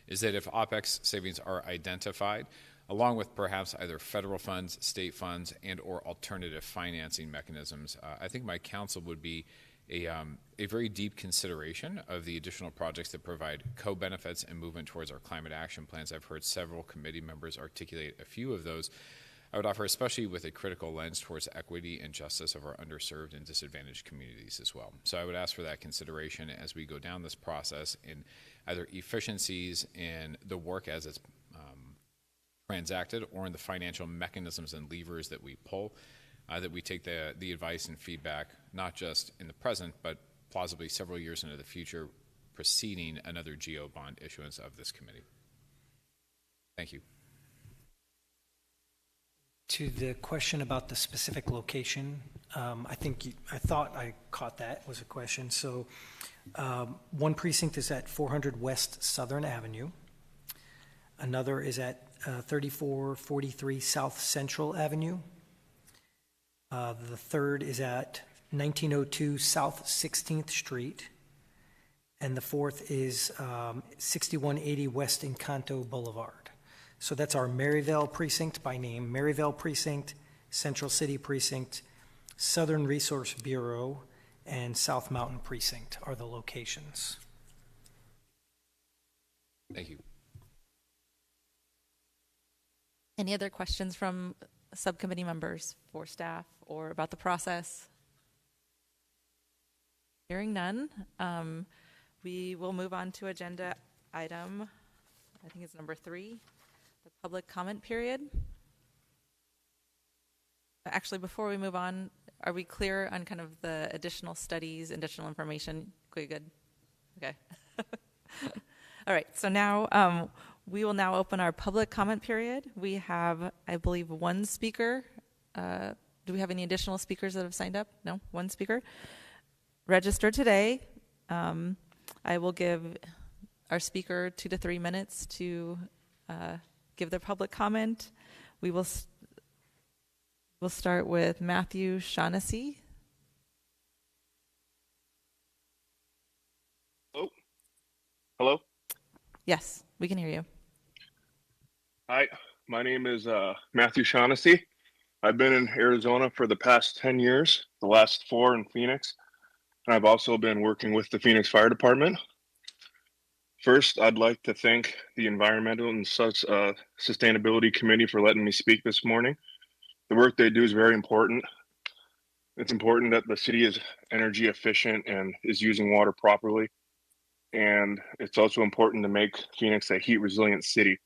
is that if OpEx savings are identified, along with perhaps either federal funds, state funds, and or alternative financing mechanisms, I think my council would be a very deep consideration of the additional projects that provide co-benefits and movement towards our climate action plans. I've heard several committee members articulate a few of those. I would offer, especially with a critical lens towards equity and justice of our underserved and disadvantaged communities as well. So I would ask for that consideration as we go down this process in either efficiencies in the work as it's transacted, or in the financial mechanisms and levers that we pull, that we take the advice and feedback, not just in the present, but plausibly several years into the future, preceding another GEO bond issuance of this committee. Thank you.
To the question about the specific location, I thought I caught that was a question. So one precinct is at 400 West Southern Avenue. Another is at 3443 South Central Avenue. The third is at 1902 South 16th Street. And the fourth is 6180 West Encanto Boulevard. So that's our Maryvale precinct by name. Maryvale precinct, Central City precinct, Southern Resource Bureau, and South Mountain precinct are the locations.
Thank you.
Any other questions from subcommittee members for staff or about the process? Hearing none, we will move on to agenda item, I think it's number 3. The public comment period. Actually, before we move on, are we clear on kind of the additional studies, additional information? Okay, good. Okay. All right. So now we will now open our public comment period. We have, I believe, one speaker. Do we have any additional speakers that have signed up? No, one speaker. Registered today. I will give our speaker 2 to 3 minutes to give their public comment. We'll start with Matthew Shaughnessy.
Hello?
Yes, we can hear you.
Hi, my name is Matthew Shaughnessy. I've been in Arizona for the past 10 years, the last 4 in Phoenix, and I've also been working with the Phoenix Fire Department. First, I'd like to thank the Environmental and Sustainability Committee for letting me speak this morning. The work they do is very important. It's important that the city is energy efficient and is using water properly. And it's also important to make Phoenix a heat resilient city.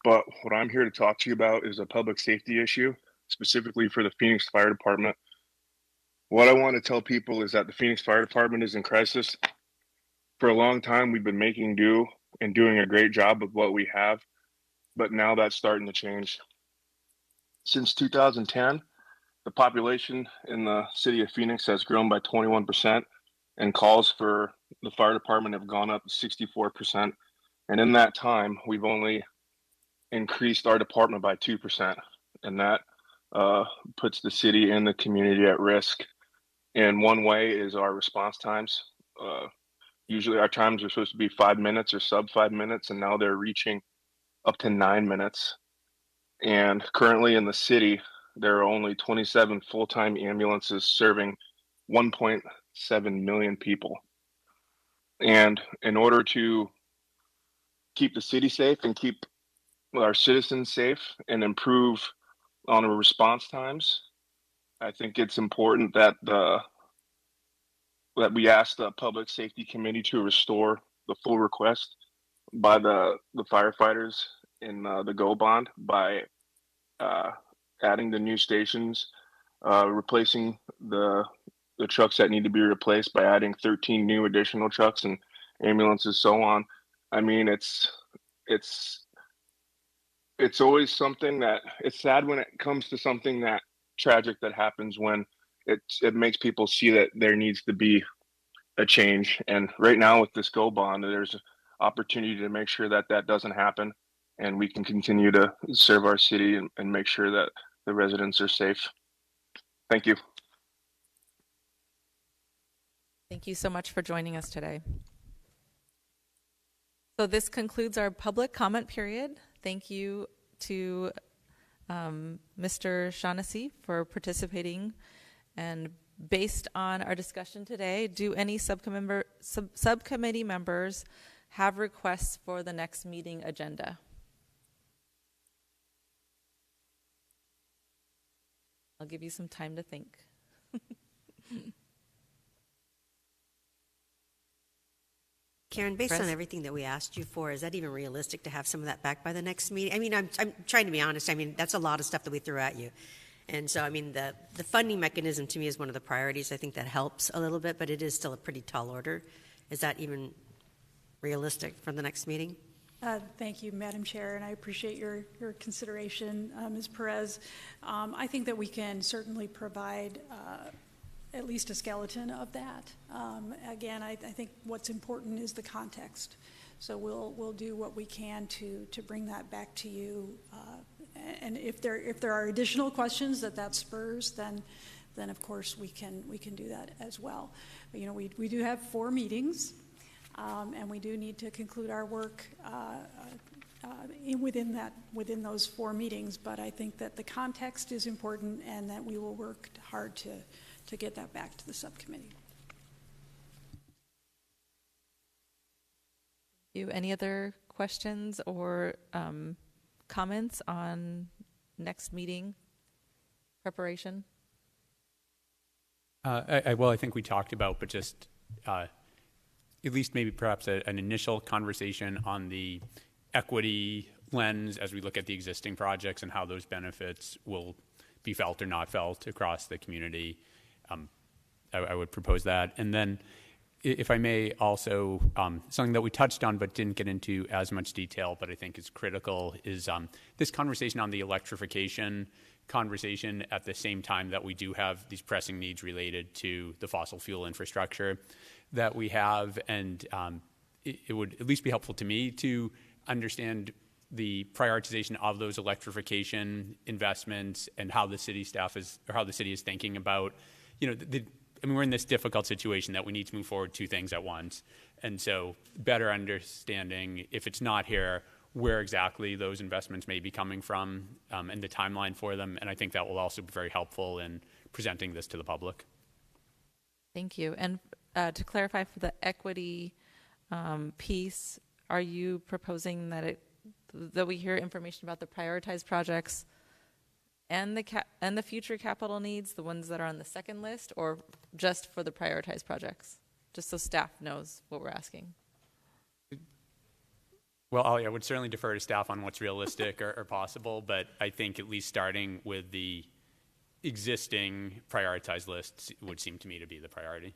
But what I'm here to talk to you about is a public safety issue, specifically for the Phoenix Fire Department. What I want to tell people is that the Phoenix Fire Department is in crisis. For a long time, we've been making do and doing a great job of what we have, but now that's starting to change. Since 2010, the population in the city of Phoenix has grown by 21%, and calls for the fire department have gone up 64%. And in that time, we've only increased our department by 2%, and that puts the city and the community at risk. And one way is our response times. Usually our times are supposed to be 5 minutes or sub 5 minutes, and now they're reaching up to 9 minutes. And currently in the city, there are only 27 full-time ambulances serving 1.7 million people. And in order to keep the city safe and keep our citizens safe and improve on our response times. I think it's important that we ask the Public Safety Committee to restore the full request by the firefighters in the GO bond by adding the new stations, replacing the trucks that need to be replaced by adding 13 new additional trucks and ambulances, so on. I mean, it's always something that it's sad when it comes to something that tragic that happens, when it makes people see that there needs to be a change. And right now with this GO bond, there's opportunity to make sure that that doesn't happen, and we can continue to serve our city and make sure that the residents are safe. Thank you.
Thank you so much for joining us today. So this concludes our public comment period. Thank you to Mr. Shaughnessy for participating. And based on our discussion today, do any subcommittee members have requests for the next meeting agenda? I'll give you some time to think.
Karen, based
Chris?
on everything that we asked you for, is that even realistic to have some of that back by the next meeting? I mean, I'm trying to be honest. I mean, that's a lot of stuff that we threw at you. And so, I mean, the funding mechanism to me is one of the priorities. I think that helps a little bit, but it is still a pretty tall order. Is that even realistic for the next meeting?
Thank you, Madam Chair, and I appreciate your consideration, Ms. Perez. I think that we can certainly provide at least a skeleton of that. Again, I think what's important is the context. So we'll do what we can to bring that back to you. And if there are additional questions that spurs, then of course we can do that as well. But, you know, we do have 4 meetings, and we do need to conclude our work within those 4 meetings. But I think that the context is important, and that we will work hard to get that back to the subcommittee.
Any other questions or comments on next meeting preparation?
I think we talked about, but just at least maybe perhaps an initial conversation on the equity lens as we look at the existing projects and how those benefits will be felt or not felt across the community. I would propose that. And then, if I may, also something that we touched on but didn't get into as much detail, but I think is critical, is this conversation on the electrification conversation at the same time that we do have these pressing needs related to the fossil fuel infrastructure that we have. And it would at least be helpful to me to understand the prioritization of those electrification investments and how the city staff is, or how the city is thinking about, you know, I mean, we're in this difficult situation that we need to move forward 2 things at once. And so better understanding, if it's not here, where exactly those investments may be coming from and the timeline for them. And I think that will also be very helpful in presenting this to the public.
Thank you. And to clarify for the equity piece, are you proposing that we hear information about the prioritized projects and the future capital needs, the ones that are on the second list, or just for the prioritized projects, just so staff knows what we're asking?
Well, I would certainly defer to staff on what's realistic or possible, but I think at least starting with the existing prioritized lists would seem to me to be the priority.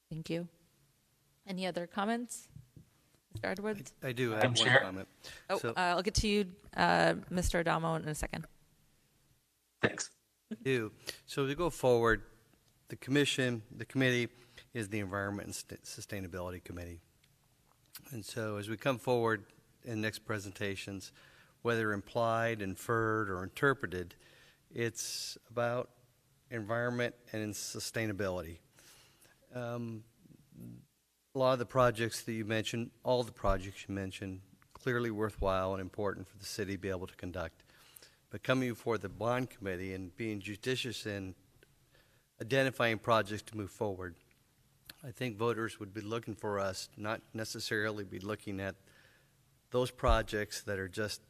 Thank you. Any other comments? Mr. Edwards?
I do have one comment.
I'll get to you, Mr. Adamo, in a second.
Thanks.
I do. So to go forward, the committee is the Environment and Sustainability Committee. And so as we come forward in next presentations, whether implied, inferred, or interpreted, it's about environment and sustainability. A lot of the projects that you mentioned, all the projects you mentioned, clearly worthwhile and important for the city to be able to conduct. But coming before the bond committee and being judicious in identifying projects to move forward, I think voters would be looking for us, not necessarily be looking at those projects that are just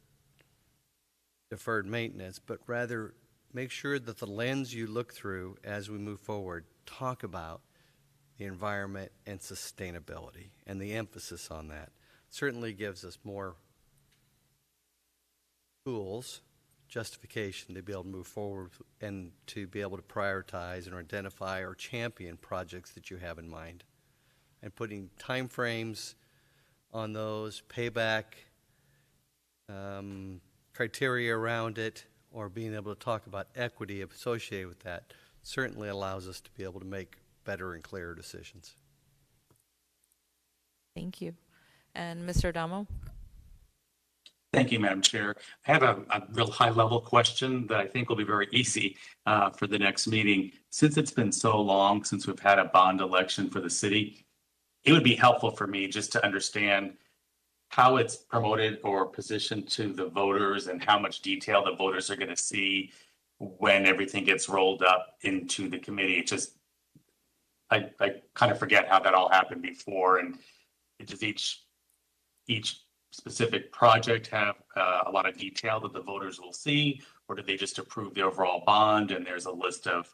deferred maintenance, but rather make sure that the lens you look through as we move forward talk about the environment and sustainability, and the emphasis on that certainly gives us more tools, justification to be able to move forward and to be able to prioritize and identify or champion projects that you have in mind. And putting time frames on those, payback criteria around it, or being able to talk about equity associated with that certainly allows us to be able to make better and clearer decisions.
Thank you. And Mr. Adamo?
Thank you, Madam Chair. I have a real high-level question that I think will be very easy for the next meeting. Since it's been so long since we've had a bond election for the city, it would be helpful for me just to understand how it's promoted or positioned to the voters and how much detail the voters are going to see when everything gets rolled up into the committee. It just, I kind of forget how that all happened before, and it just each specific project have a lot of detail that the voters will see, or do they just approve the overall bond and there's a list of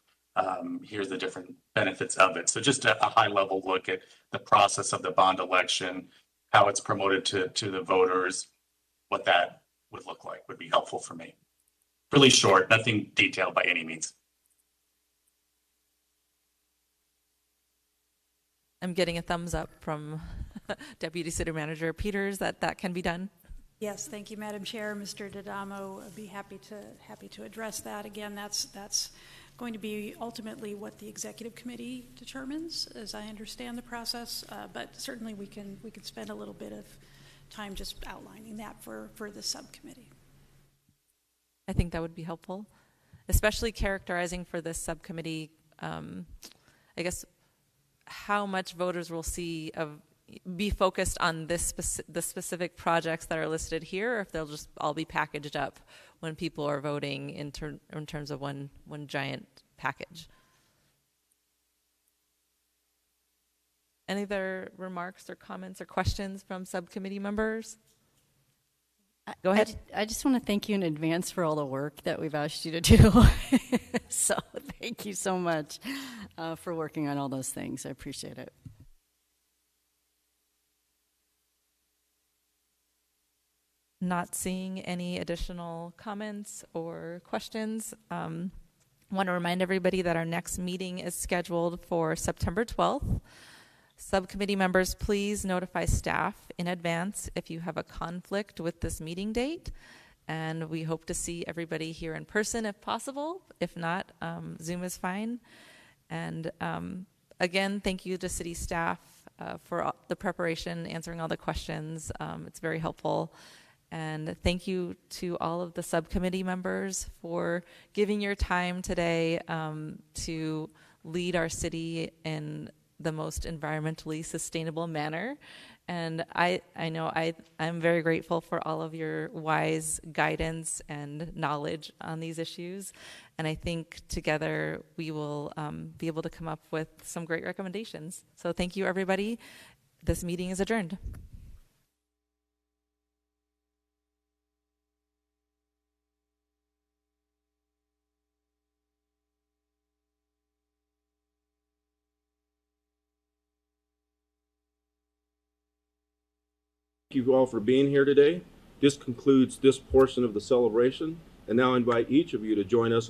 here's the different benefits of it? So just a high level look at the process of the bond election, how it's promoted to the voters, what that would look like would be helpful for me. Really short, nothing detailed by any means.
I'm getting a thumbs up from Deputy City Manager Peters that can be done.
Yes, thank you, Madam Chair. Mr. D'Adamo, I'd be happy to address that. Again, that's going to be ultimately what the executive committee determines, as I understand the process. But certainly we can spend a little bit of time just outlining that for the subcommittee.
I think that would be helpful, especially characterizing for this subcommittee, I guess, how much voters will see be focused on the specific projects that are listed here, or if they'll just all be packaged up when people are voting in terms of one giant package. Any other remarks or comments or questions from subcommittee members? Go ahead.
I just want to thank you in advance for all the work that we've asked you to do. So thank you so much for working on all those things. I appreciate it.
Not seeing any additional comments or questions. Want to remind everybody that our next meeting is scheduled for September 12th. Subcommittee members, please notify staff in advance if you have a conflict with this meeting date. And we hope to see everybody here in person if possible. If not, Zoom is fine. And again, thank you to city staff for the preparation, answering all the questions. It's very helpful. And thank you to all of the subcommittee members for giving your time today to lead our city in the most environmentally sustainable manner. And I know I'm very grateful for all of your wise guidance and knowledge on these issues. And I think together we will be able to come up with some great recommendations. So thank you, everybody. This meeting is adjourned.
Thank you all for being here today. This concludes this portion of the celebration, and now I invite each of you to join us